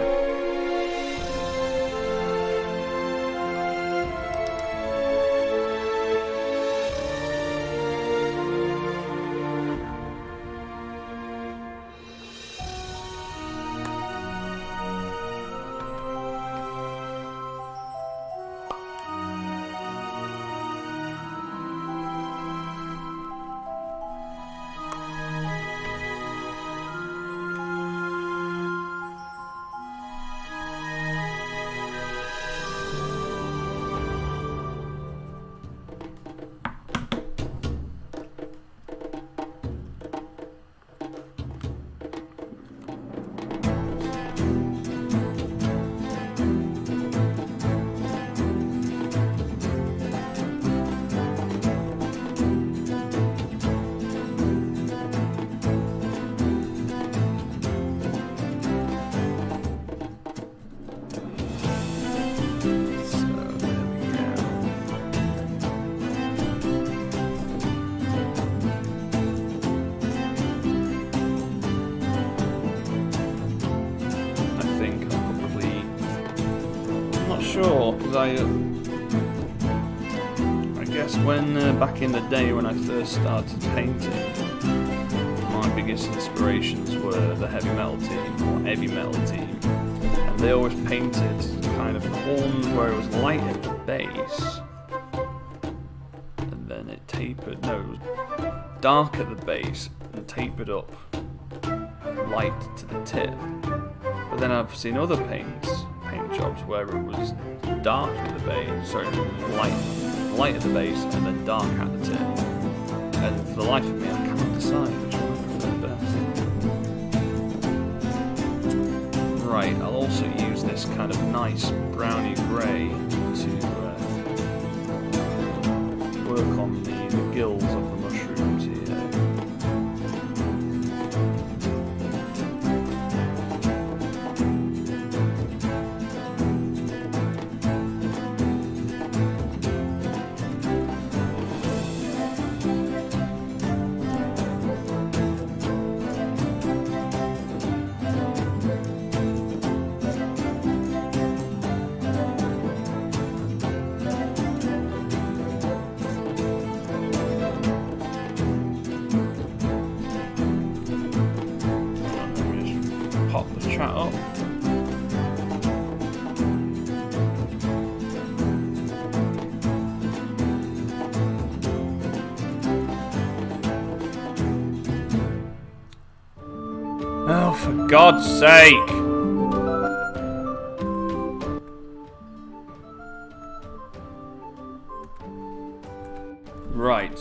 Sure, because I guess when back in the day when I first started painting, my biggest inspirations were the heavy metal team or heavy metal team, and they always painted kind of corners where it was light at the base, and then it tapered. No, it was dark at the base and tapered up light to the tip. But then I've seen other paint jobs where it was dark at the base, sorry, light at the base and then dark at the tip. And for the life of me, I cannot decide which one I prefer best. Right, I'll also use this kind of nice browny grey to work on the gills of the mushrooms here. Pop the chat up. Oh, for God's sake! Right.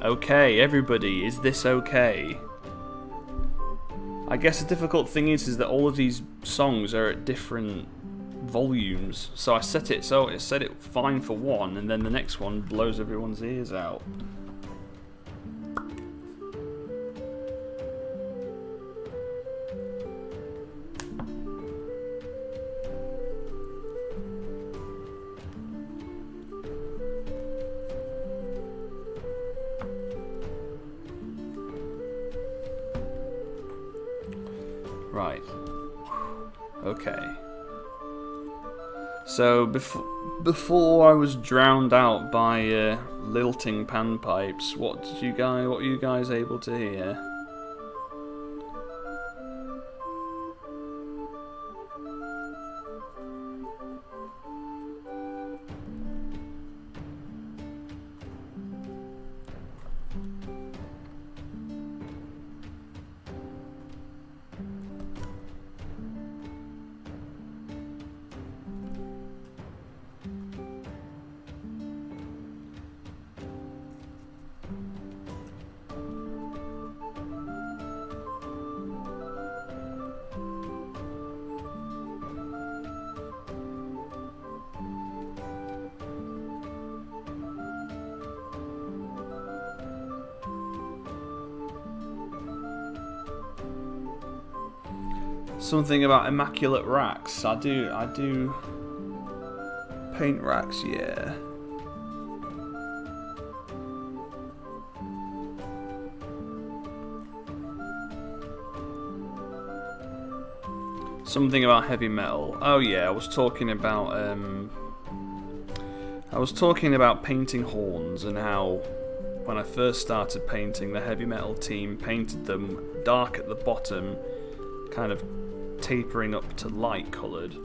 Okay, everybody, is this okay? I guess the difficult thing is that all of these songs are at different volumes. So I set it so it set it fine for one, and then the next one blows everyone's ears out. Right. Okay. So before I was drowned out by lilting panpipes, what were you guys able to hear? Something about immaculate racks. I do paint racks, yeah. Something about heavy metal. Oh yeah, I was talking about painting horns, and how when I first started painting, the heavy metal team painted them dark at the bottom, kind of tapering up to light coloured.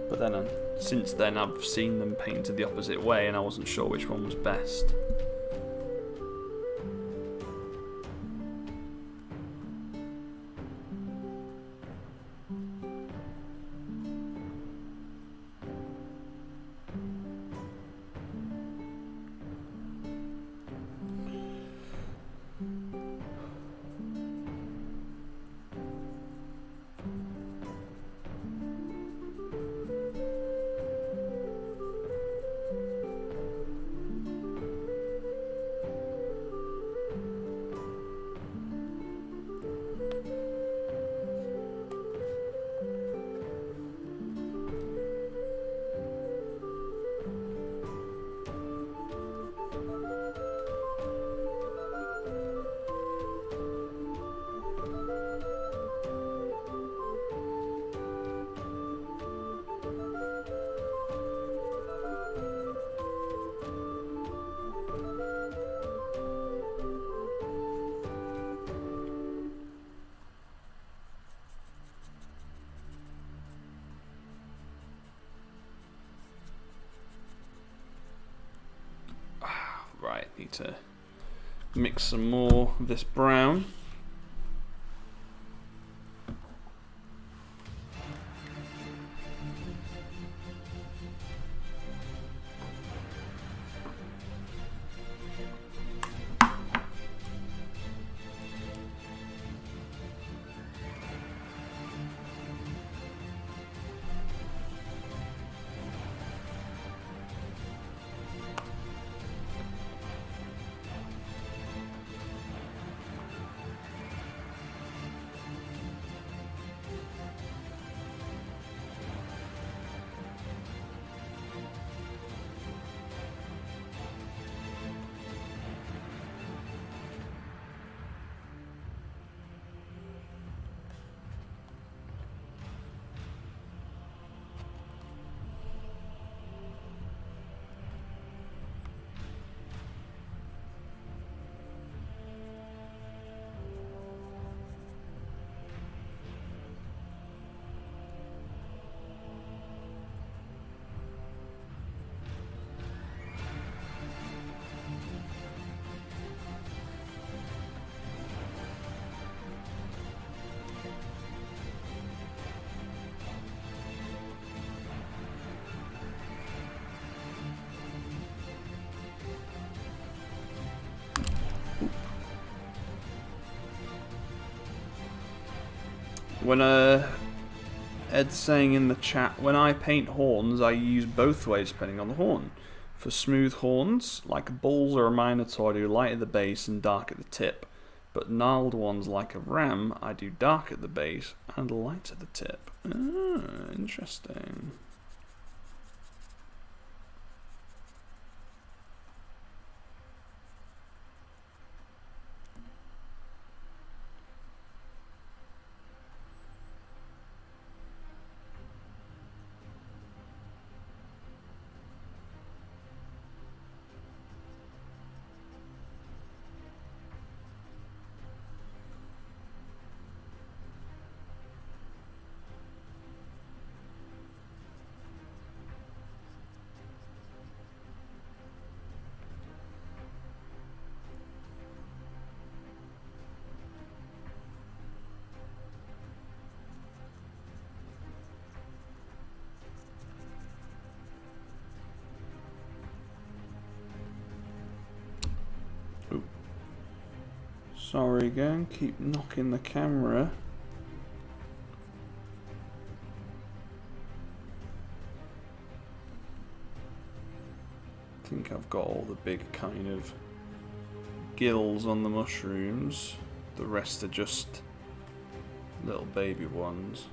But then since then I've seen them painted the opposite way, and I wasn't sure which one was best. Right, need to mix some more of this brown. When Ed's saying in the chat, when I paint horns, I use both ways depending on the horn. For smooth horns, like a bull's or a minotaur, I do light at the base and dark at the tip. But gnarled ones like a ram, I do dark at the base and light at the tip. Ah, interesting. Sorry again, keep knocking the camera. I think I've got all the big kind of gills on the mushrooms. The rest are just little baby ones.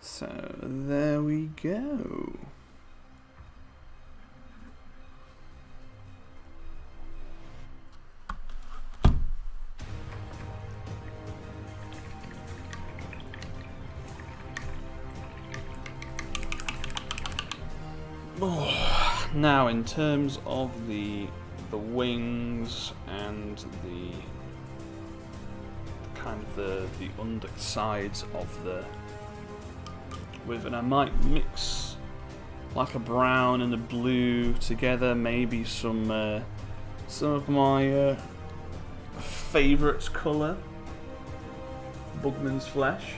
So there we go. Oh, now in terms of the wings and the kind of the undersides of the wyvern, I might mix like a brown and a blue together, maybe some of my favourite colour, Bugman's Flesh.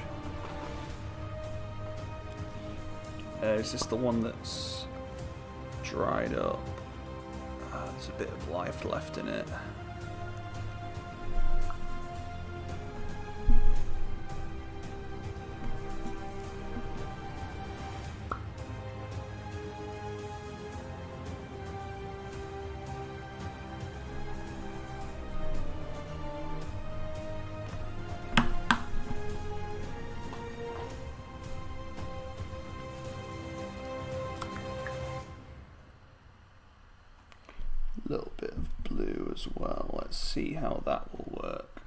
Is this the one that's dried up? There's a bit of life left in it. A little bit of blue as well. Let's see how that will work.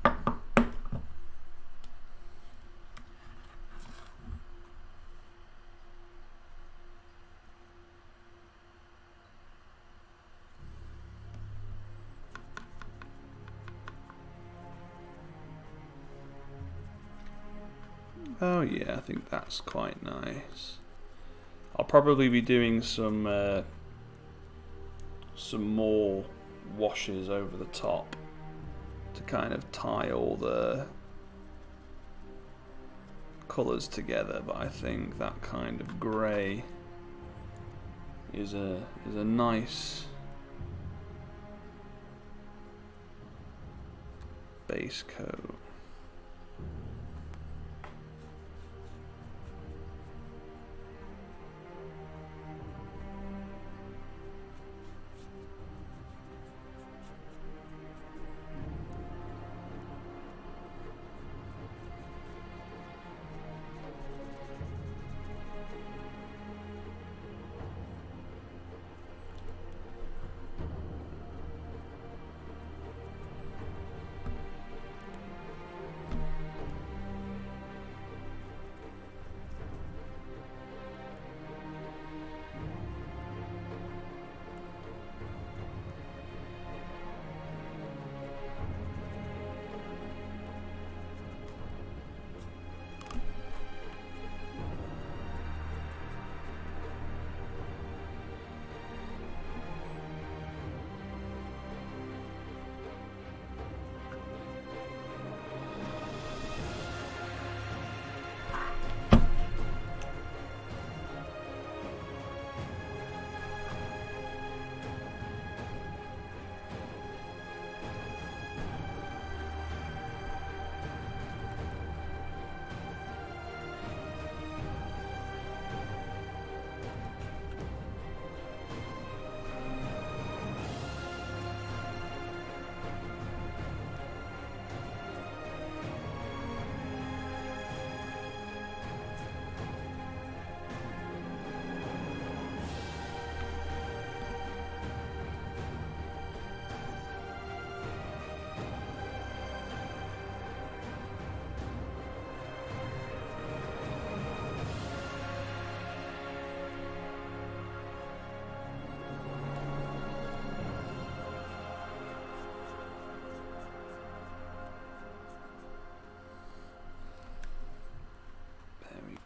Oh yeah, I think that's quite nice. I'll probably be doing some more washes over the top to kind of tie all the colours together, but I think that kind of grey is a nice base coat.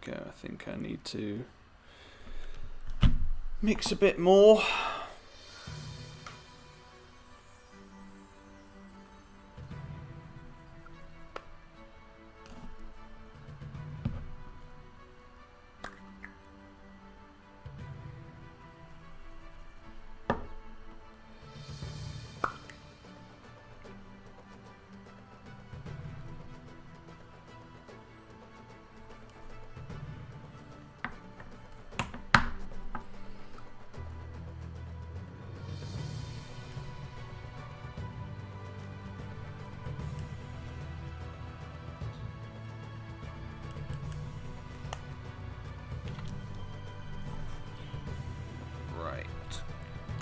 Go. I think I need to mix a bit more.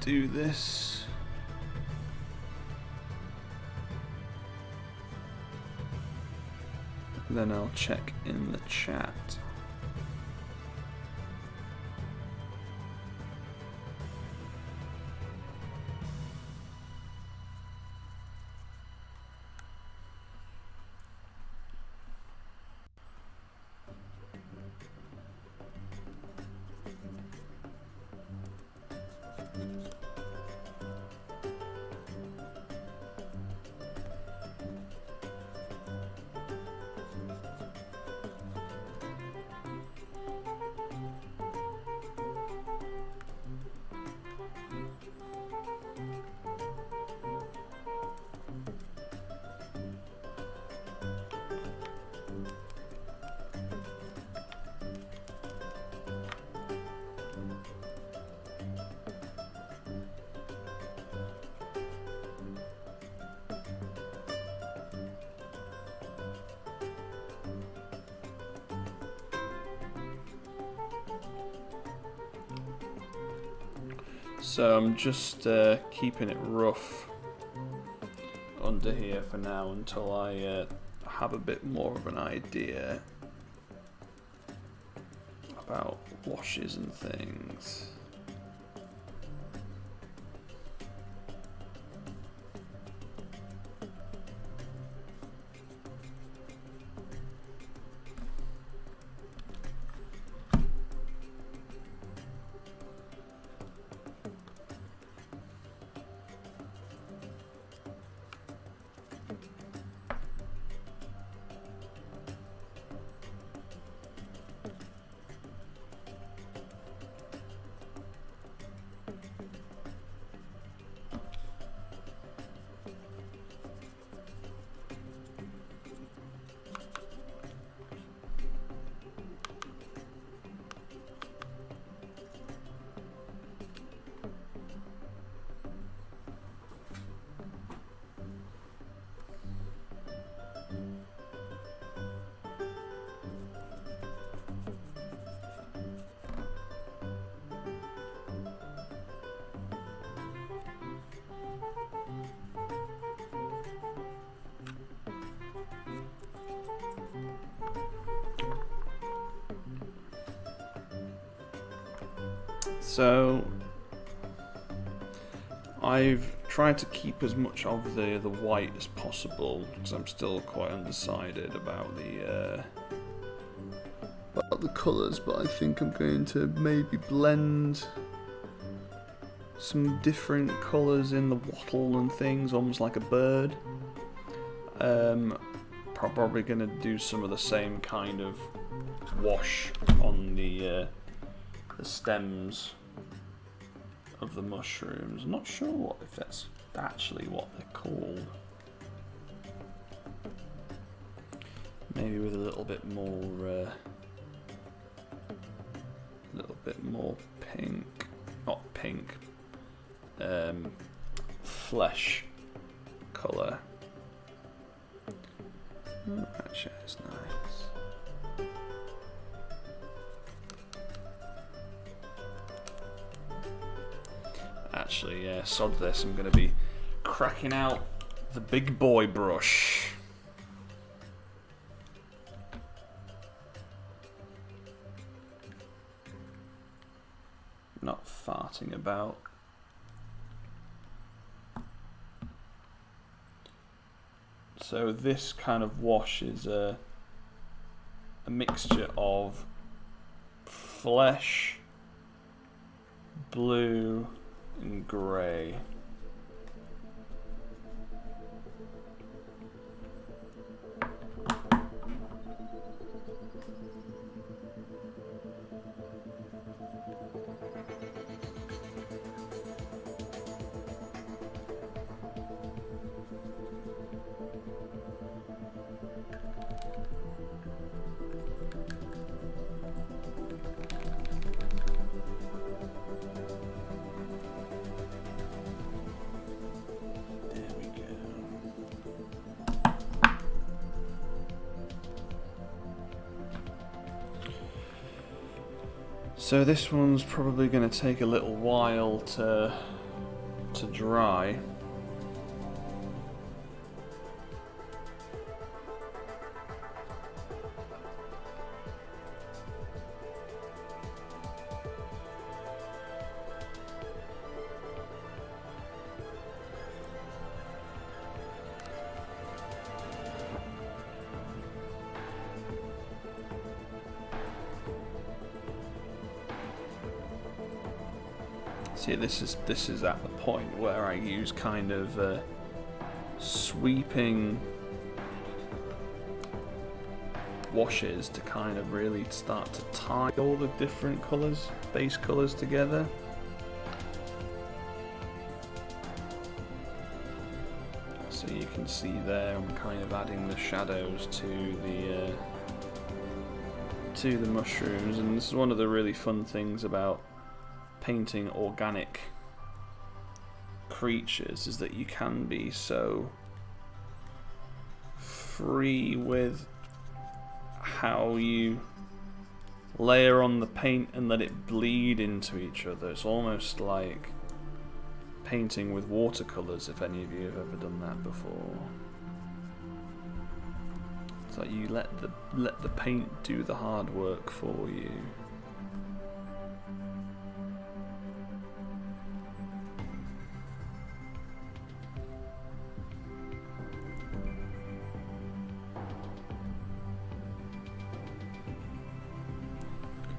do this. Then I'll check in the chat. So I'm just keeping it rough under here for now until I have a bit more of an idea about washes and things. So I've tried to keep as much of the white as possible because I'm still quite undecided about the colours, but I think I'm going to maybe blend some different colours in the wattle and things, almost like a bird. Probably going to do some of the same kind of wash on the stems of the mushrooms. I'm not sure if that's actually what they're called. Maybe with a little bit more pink, not pink, flesh colour. Oh, actually, it's nice. Actually, yeah, sod this. I'm going to be cracking out the big boy brush. Not farting about. So this kind of wash is a mixture of flesh, blue, and grey. So this one's probably going to take a little while to to dry. See, this is at the point where I use kind of sweeping washes to kind of really start to tie all the different colours, base colours together. So you can see there I'm kind of adding the shadows to the mushrooms, and this is one of the really fun things about painting organic creatures, is that you can be so free with how you layer on the paint and let it bleed into each other. It's almost like painting with watercolors, if any of you have ever done that before. It's like you let the paint do the hard work for you.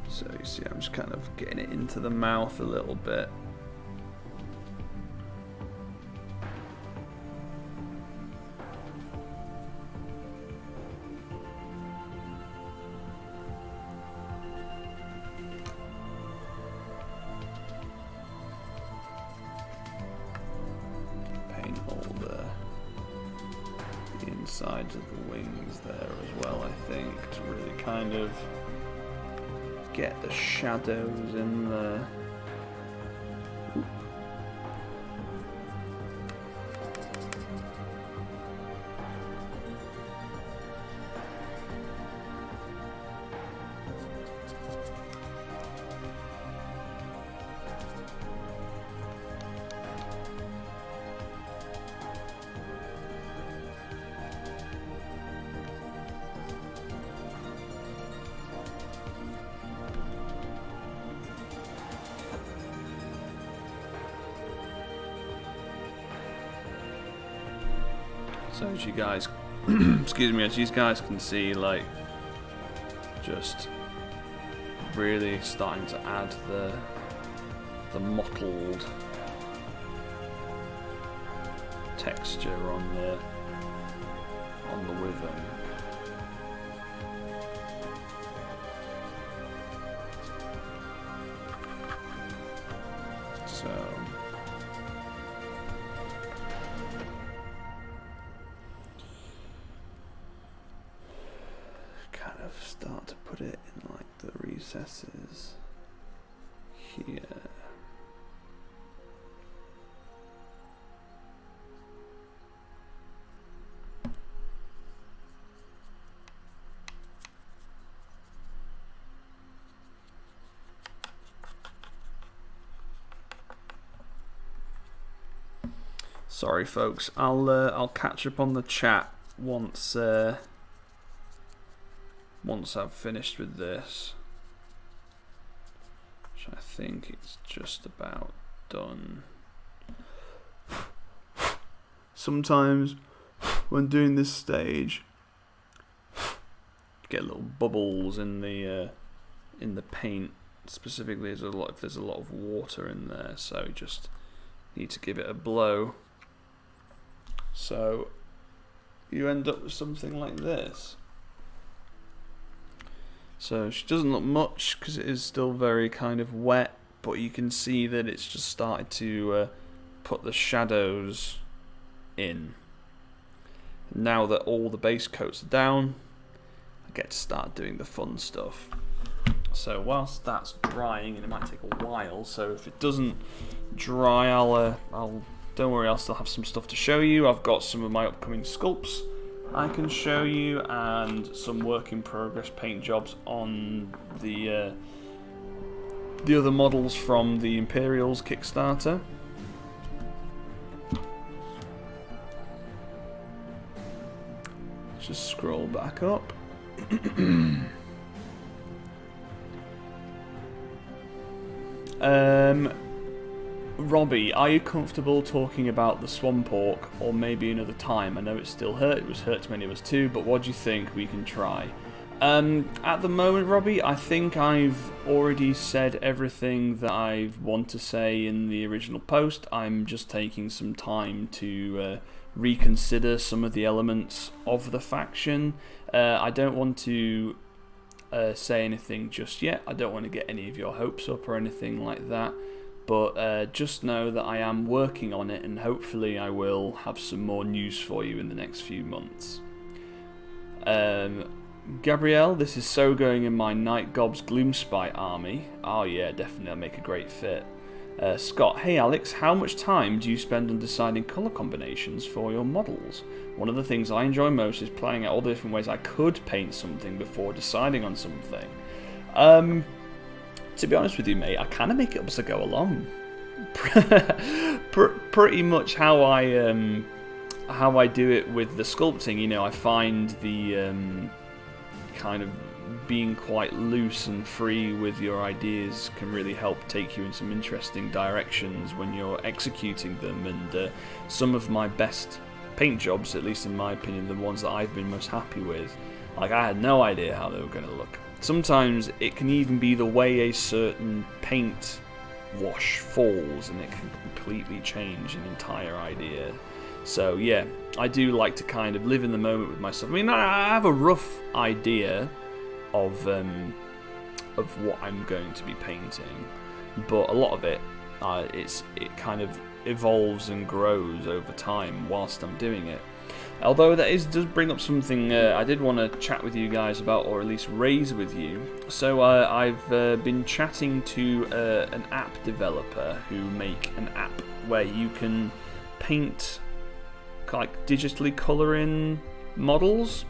So you see, I'm just kind of getting it into the mouth a little bit. Paint all the insides of the wings there as well, I think, to really kind of get the shadows in there. So as you guys, excuse me, as you guys can see, like, just really starting to add the mottled texture on the wyvern. So kind of start to put it in like the recesses here. Sorry, folks. I'll catch up on the chat once I've finished with this, which I think it's just about done. Sometimes when doing this stage, you get little bubbles in the paint. Specifically, if there's a lot of water in there, so you just need to give it a blow. So you end up with something like this. So she doesn't look much because it is still very kind of wet, but you can see that it's just started to put the shadows in. Now that all the base coats are down, I get to start doing the fun stuff. So whilst that's drying, and it might take a while, so if it doesn't dry, I'll don't worry, I'll still have some stuff to show you. I've got some of my upcoming sculpts I can show you, and some work in progress paint jobs on the other models from the Imperials Kickstarter. just scroll back up. Robbie, are you comfortable talking about the Swamp Orc, or maybe another time? I know it still hurt. It was hurt to many of us too, but what do you think? We can try. At the moment, Robbie, I think I've already said everything that I want to say in the original post. I'm just taking some time to reconsider some of the elements of the faction. I don't want to say anything just yet. I don't want to get any of your hopes up or anything like that. But just know that I am working on it, and hopefully I will have some more news for you in the next few months. Gabrielle, this is so going in my Night Gob's Gloomspite army. Oh yeah, definitely, I'll make a great fit. Scott, hey Alex, how much time do you spend on deciding colour combinations for your models? One of the things I enjoy most is planning out all the different ways I could paint something before deciding on something. To be honest with you, mate, I kind of make it up as I go along. Pretty much how I do it with the sculpting. You know, I find the kind of being quite loose and free with your ideas can really help take you in some interesting directions when you're executing them. And some of my best paint jobs, at least in my opinion, the ones that I've been most happy with, like I had no idea how they were going to look. Sometimes it can even be the way a certain paint wash falls, and it can completely change an entire idea. So yeah, I do like to kind of live in the moment with myself. I mean, I have a rough idea of what I'm going to be painting, but a lot of it, it kind of evolves and grows over time whilst I'm doing it. Although that does bring up something I did want to chat with you guys about, or at least raise with you. So I've been chatting to an app developer who make an app where you can paint, like, digitally colour in models.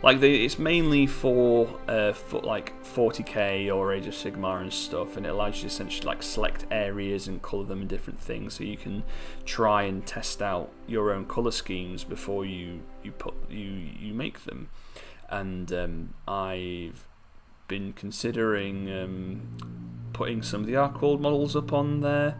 Like it's mainly for like 40k or Age of Sigmar and stuff, and it allows you to essentially like select areas and colour them in different things, so you can try and test out your own colour schemes before you make them. And I've been considering putting some of the ArcWorlde models up on there,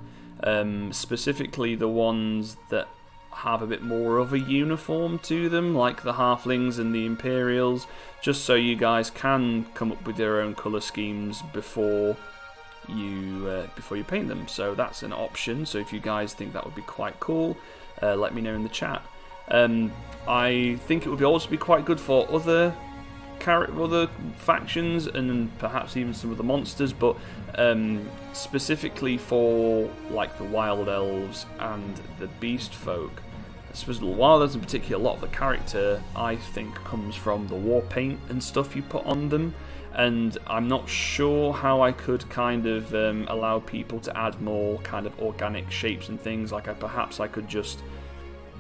specifically the ones that have a bit more of a uniform to them, like the halflings and the Imperials, just so you guys can come up with your own colour schemes before you paint them. So that's an option. So if you guys think that would be quite cool, let me know in the chat. I think it would also be quite good for other factions and perhaps even some of the monsters, but specifically for like the Wild Elves and the Beast Folk. I suppose the Wild Elves in particular, a lot of the character I think comes from the war paint and stuff you put on them, and I'm not sure how I could kind of allow people to add more kind of organic shapes and things. Like perhaps I could just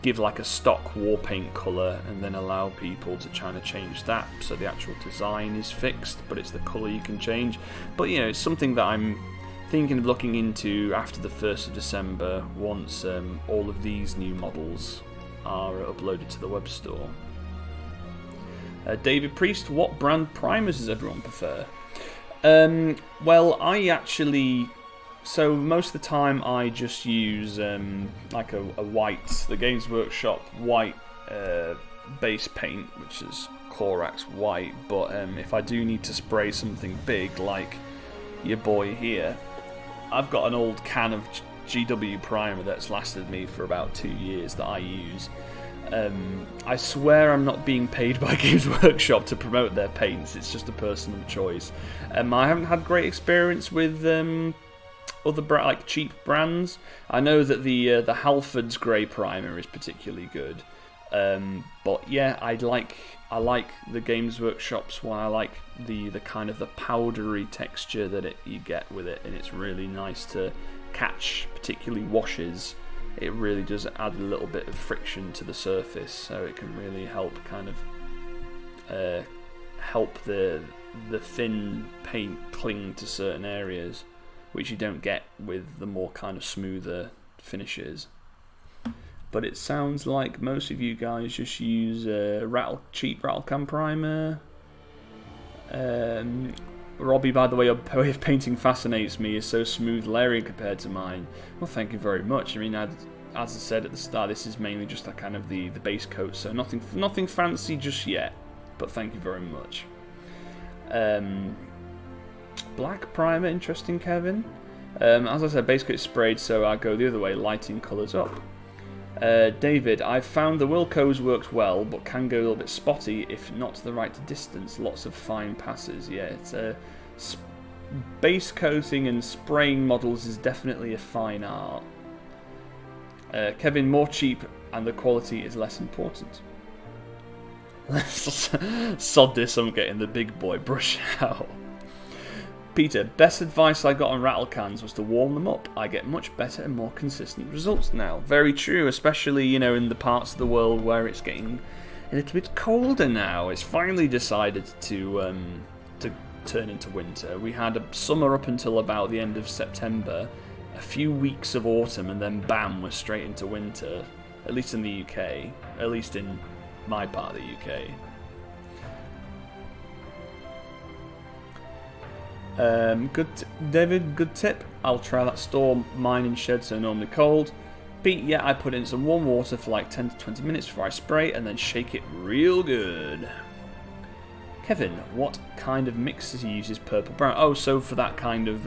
give like a stock war paint colour and then allow people to try to change that so the actual design is fixed, but it's the colour you can change. But you know, it's something that I'm thinking of looking into after the 1st of December, once all of these new models are uploaded to the web store. David Priest, what brand primers does everyone prefer? Well, I actually... So most of the time I just use like a white, the Games Workshop white base paint, which is Clorax white, but if I do need to spray something big like your boy here, I've got an old can of GW primer that's lasted me for about 2 years that I use. I swear I'm not being paid by Games Workshop to promote their paints, it's just a personal choice. I haven't had great experience with other like cheap brands. I know that the Halford's grey primer is particularly good, but yeah, I like the Games Workshop's one. I like the kind of the powdery texture that you get with it, and it's really nice to catch, particularly washes. It really does add a little bit of friction to the surface, so it can really help kind of help the thin paint cling to certain areas, which you don't get with the more kind of smoother finishes. but it sounds like most of you guys just use cheap Rattlecam primer. Robbie, by the way, your way of painting fascinates me. Is so smooth layering compared to mine. Well, thank you very much. I mean, as I said at the start, this is mainly just a kind of the base coat, so nothing fancy just yet. But thank you very much. Black primer, interesting, Kevin. As I said, base coat is sprayed, so I go the other way, lighting colours up. David, I've found the Wilco's works well, but can go a little bit spotty if not to the right distance. Lots of fine passes. Yeah, it's base coating and spraying models is definitely a fine art. Kevin, more cheap and the quality is less important. Sod this, I'm getting the big boy brush out. Peter, best advice I got on rattle cans was to warm them up. I get much better and more consistent results now. Very true, especially, you know, in the parts of the world where it's getting a little bit colder now. It's finally decided to turn into winter. We had a summer up until about the end of September, a few weeks of autumn, and then bam, we're straight into winter. At least in the UK. At least in my part of the UK. David, good tip. I'll try that. Store mine in shed so normally cold. Pete, yeah, I put in some warm water for like 10 to 20 minutes before I spray and then shake it real good. Kevin, what kind of mix does he use? Purple brown? Oh, so for that kind of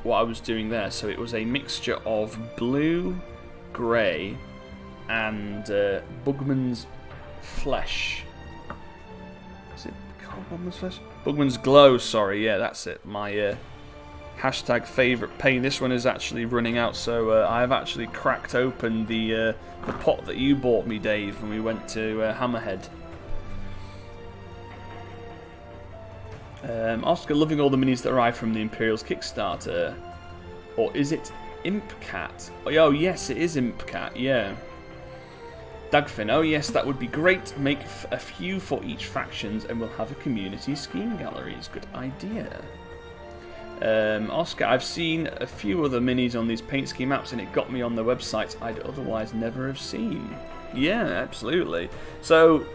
what I was doing there, so it was a mixture of blue, grey and Bugman's Flesh. Is it called Bugman's Flesh? Bugman's Glow, sorry, yeah, that's it. My hashtag favourite paint. This one is actually running out, so I have actually cracked open the pot that you bought me, Dave, when we went to Hammerhead. Oscar, loving all the minis that arrive from the Imperial's Kickstarter. Or is it Impcat? Oh, yes, it is Impcat, yeah. Dagfin, oh yes, that would be great. Make a few for each factions and we'll have a community scheme galleries. Good idea. Oscar, I've seen a few other minis on these paint scheme apps and it got me on the websites I'd otherwise never have seen. Yeah, absolutely. So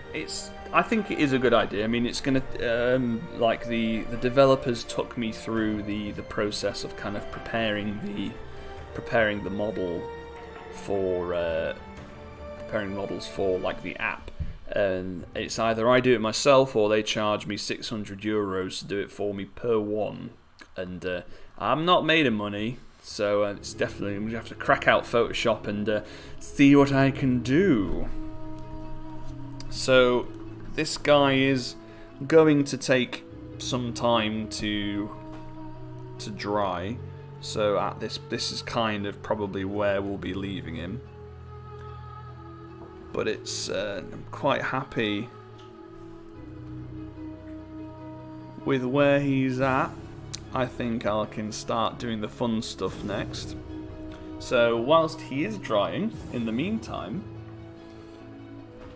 I think it is a good idea. I mean, it's going to, like the developers took me through the process of kind of preparing the model for preparing models for like the app, and it's either I do it myself or they charge me €600 to do it for me per one, and I'm not made of money, so it's definitely I'm gonna have to crack out Photoshop and see what I can do. So this guy is going to take some time to dry, so at this is kind of probably where we'll be leaving him. But it's I'm quite happy with where he's at. I think I can start doing the fun stuff next. So whilst he is drying, in the meantime,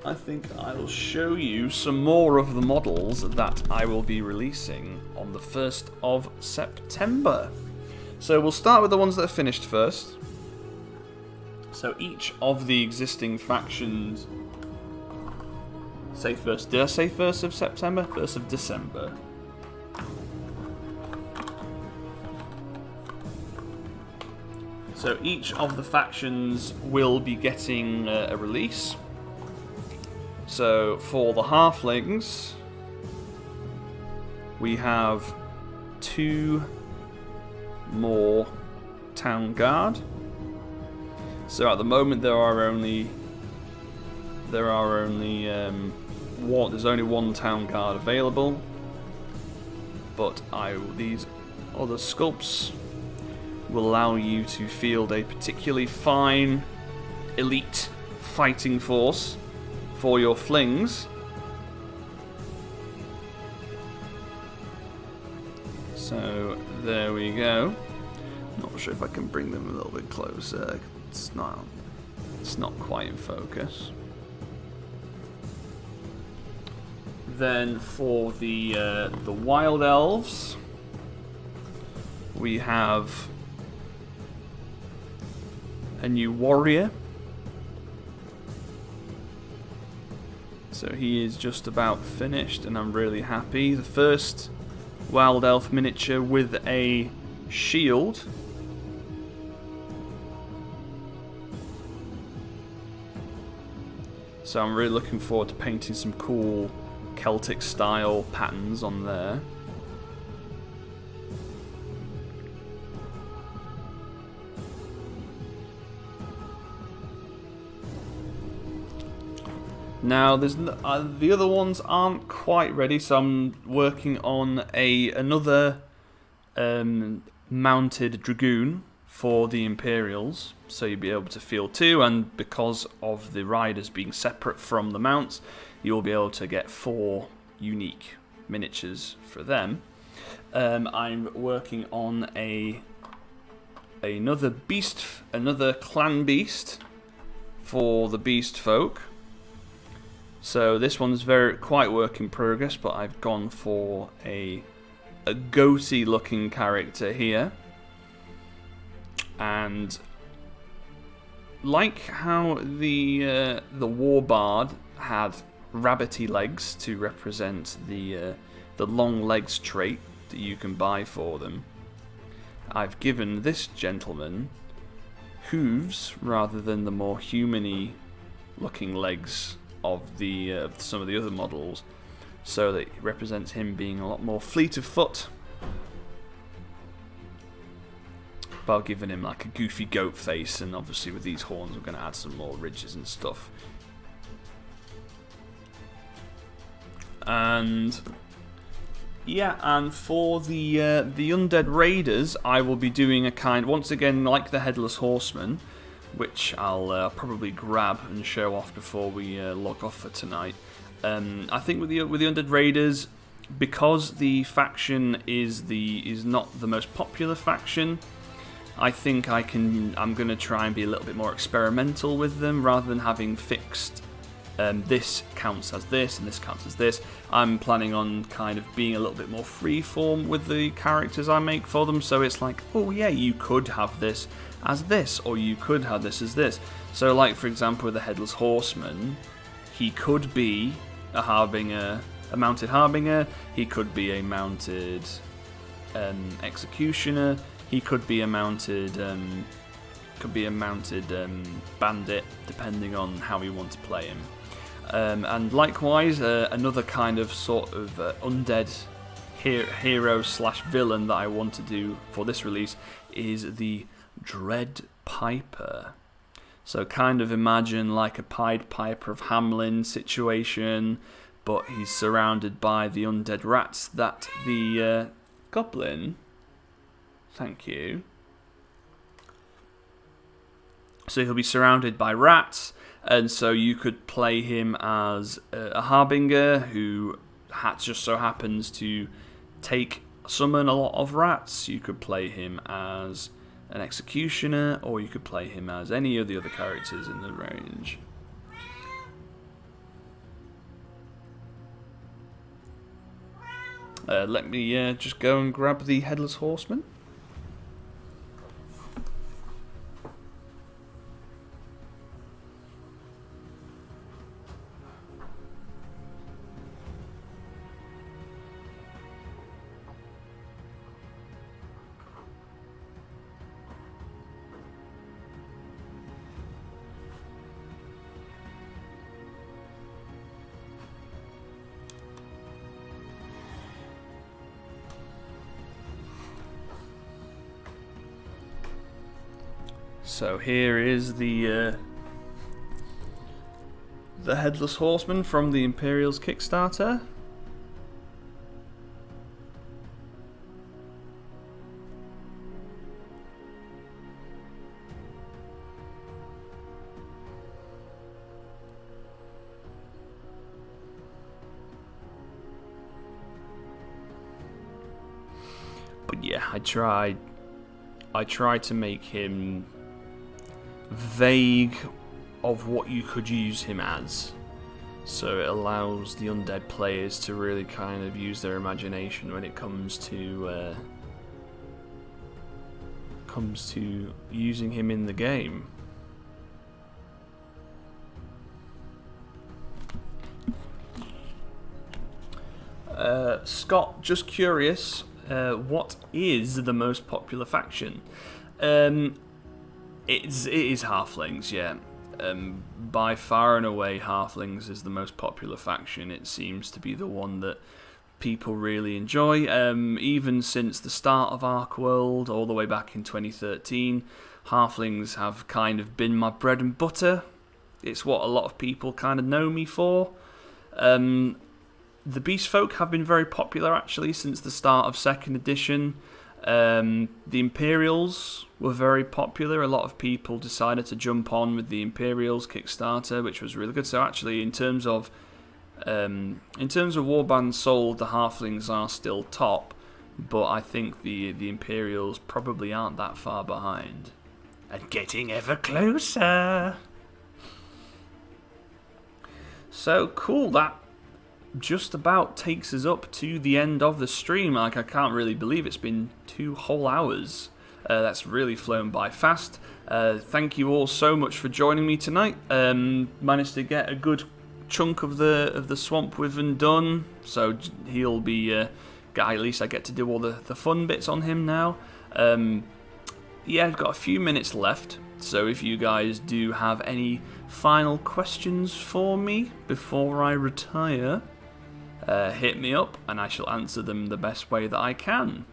I think I will show you some more of the models that I will be releasing on the 1st of September. So we'll start with the ones that are finished first. So each of the existing factions, say first, did I say 1st of September? 1st of December. So each of the factions will be getting a release. So for the halflings, we have 2 more town guard. So at the moment there are only there's only 1 town guard available, but these other sculpts will allow you to field a particularly fine elite fighting force for your flings. So there we go. Not sure if I can bring them a little bit closer. It's not quite in focus. Then for the wild elves, we have a new warrior. So he is just about finished, and I'm really happy. The first wild elf miniature with a shield. So I'm really looking forward to painting some cool Celtic style patterns on there. Now, there's the other ones aren't quite ready, so I'm working on another mounted dragoon for the Imperials, so you'll be able to field two, and because of the riders being separate from the mounts, you'll be able to get 4 unique miniatures for them. I'm working on another clan beast for the beast folk. So this one's quite work in progress, but I've gone for a goatee looking character here. And like how the Warbard had rabbity legs to represent the long legs trait that you can buy for them, I've given this gentleman hooves rather than the more human-y looking legs of some of the other models, so that it represents him being a lot more fleet of foot, while giving him like a goofy goat face, and obviously with these horns we're going to add some more ridges and stuff. And yeah, and for the undead raiders, I will be doing a once again like the Headless Horseman, which I'll probably grab and show off before we log off for tonight. I think with the undead raiders, because the faction is not the most popular faction, I think I'm going to try and be a little bit more experimental with them rather than having fixed this counts as this and this counts as this. I'm planning on kind of being a little bit more freeform with the characters I make for them, so it's like, oh yeah, you could have this as this, or you could have this as this. So like for example with the Headless Horseman, he could be a harbinger, a mounted harbinger, he could be a mounted executioner, he could be a mounted bandit, depending on how we want to play him. And likewise, another kind of sort of undead hero slash villain that I want to do for this release is the Dread Piper. So kind of imagine like a Pied Piper of Hamelin situation, but he's surrounded by the undead rats that the goblin... Thank you. So he'll be surrounded by rats, and so you could play him as a harbinger who just so happens to summon a lot of rats. You could play him as an executioner, or you could play him as any of the other characters in the range. Let me just go and grab the Headless Horseman. So here is the Headless Horseman from the Imperials Kickstarter. But yeah, I tried to make him vague of what you could use him as, so it allows the undead players to really kind of use their imagination when it comes to using him in the game. Scott, just curious, what is the most popular faction? It is Halflings, yeah. By far and away, Halflings is the most popular faction. It seems to be the one that people really enjoy. Even since the start of ArcWorlde, all the way back in 2013, Halflings have kind of been my bread and butter. It's what a lot of people kind of know me for. The Beast Folk have been very popular actually since the start of 2nd edition. The Imperials were very popular. A lot of people decided to jump on with the Imperials Kickstarter, which was really good. So actually, in terms of warbands sold, the Halflings are still top, but I think the Imperials probably aren't that far behind. And getting ever closer. So cool, that just about takes us up to the end of the stream. Like, I can't really believe it's been 2 whole hours. That's really flown by fast. Thank you all so much for joining me tonight. Managed to get a good chunk of the Swamp Wyvern done, so he'll be at least I get to do all the fun bits on him now. Yeah, I've got a few minutes left, so if you guys do have any final questions for me before I retire, hit me up and I shall answer them the best way that I can.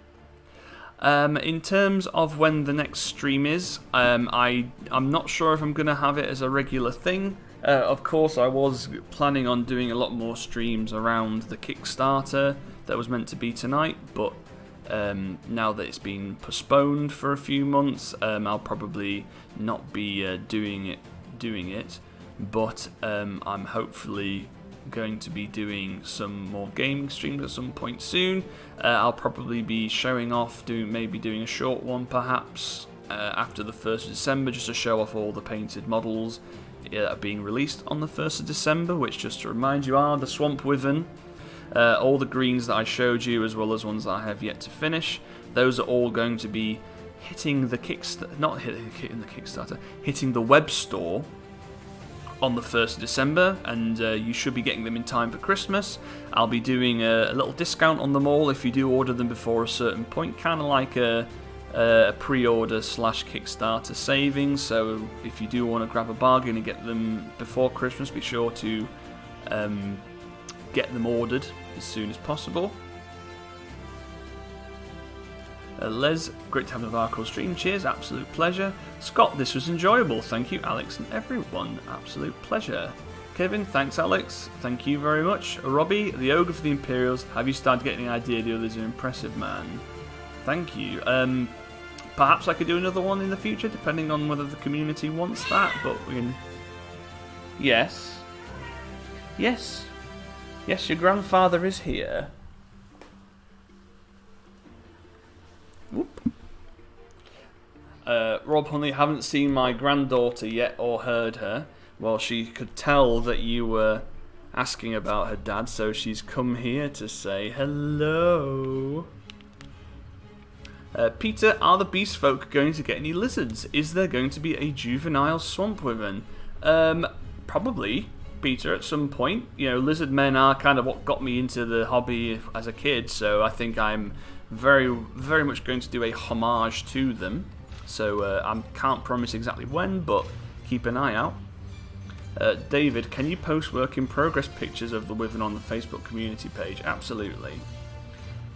In terms of when the next stream is, I'm not sure if I'm going to have it as a regular thing. Of course, I was planning on doing a lot more streams around the Kickstarter that was meant to be tonight, but now that it's been postponed for a few months, I'll probably not be doing it. But I'm hopefully going to be doing some more gaming streams at some point soon. I'll probably be showing off, maybe doing a short one perhaps after the 1st of December, just to show off all the painted models that are being released on the 1st of December, which, just to remind you, are the Swamp Wyvern. All the greens that I showed you, as well as ones that I have yet to finish, those are all going to be hitting the hitting the web store on the 1st of December, and you should be getting them in time for Christmas. I'll be doing a little discount on them all if you do order them before a certain point, kind of like a pre-order / Kickstarter savings. So if you do want to grab a bargain and get them before Christmas, be sure to get them ordered as soon as possible. Les, great to have the ArcWorlde stream. Cheers, absolute pleasure. Scott, this was enjoyable. Thank you, Alex and everyone. Absolute pleasure. Kevin, thanks, Alex. Thank you very much. Robbie, the Ogre for the Imperials. Have you started getting an idea the others are impressive, man? Thank you. Perhaps I could do another one in the future, depending on whether the community wants that, but we can... Yes. Yes. Yes, your grandfather is here. Whoop. Rob Hunley, haven't seen my granddaughter yet or heard her. Well, she could tell that you were asking about her dad, so she's come here to say hello. Peter, are the Beast Folk going to get any lizards? Is there going to be a juvenile Swamp Wyvern? Probably, Peter, at some point. You know, lizard men are kind of what got me into the hobby as a kid, so I think I'm very, very much going to do a homage to them. So I can't promise exactly when, but keep an eye out. David, can you post work in progress pictures of the Wyvern on the Facebook community page? Absolutely.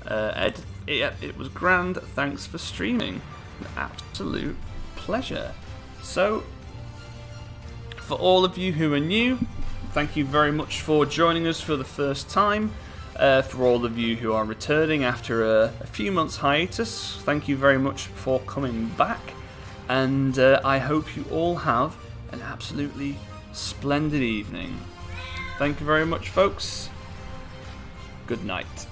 Ed, it was grand. Thanks for streaming. An absolute pleasure. So, for all of you who are new, thank you very much for joining us for the first time. For all of you who are returning after a few months hiatus, thank you very much for coming back. And I hope you all have an absolutely splendid evening. Thank you very much, folks. Good night.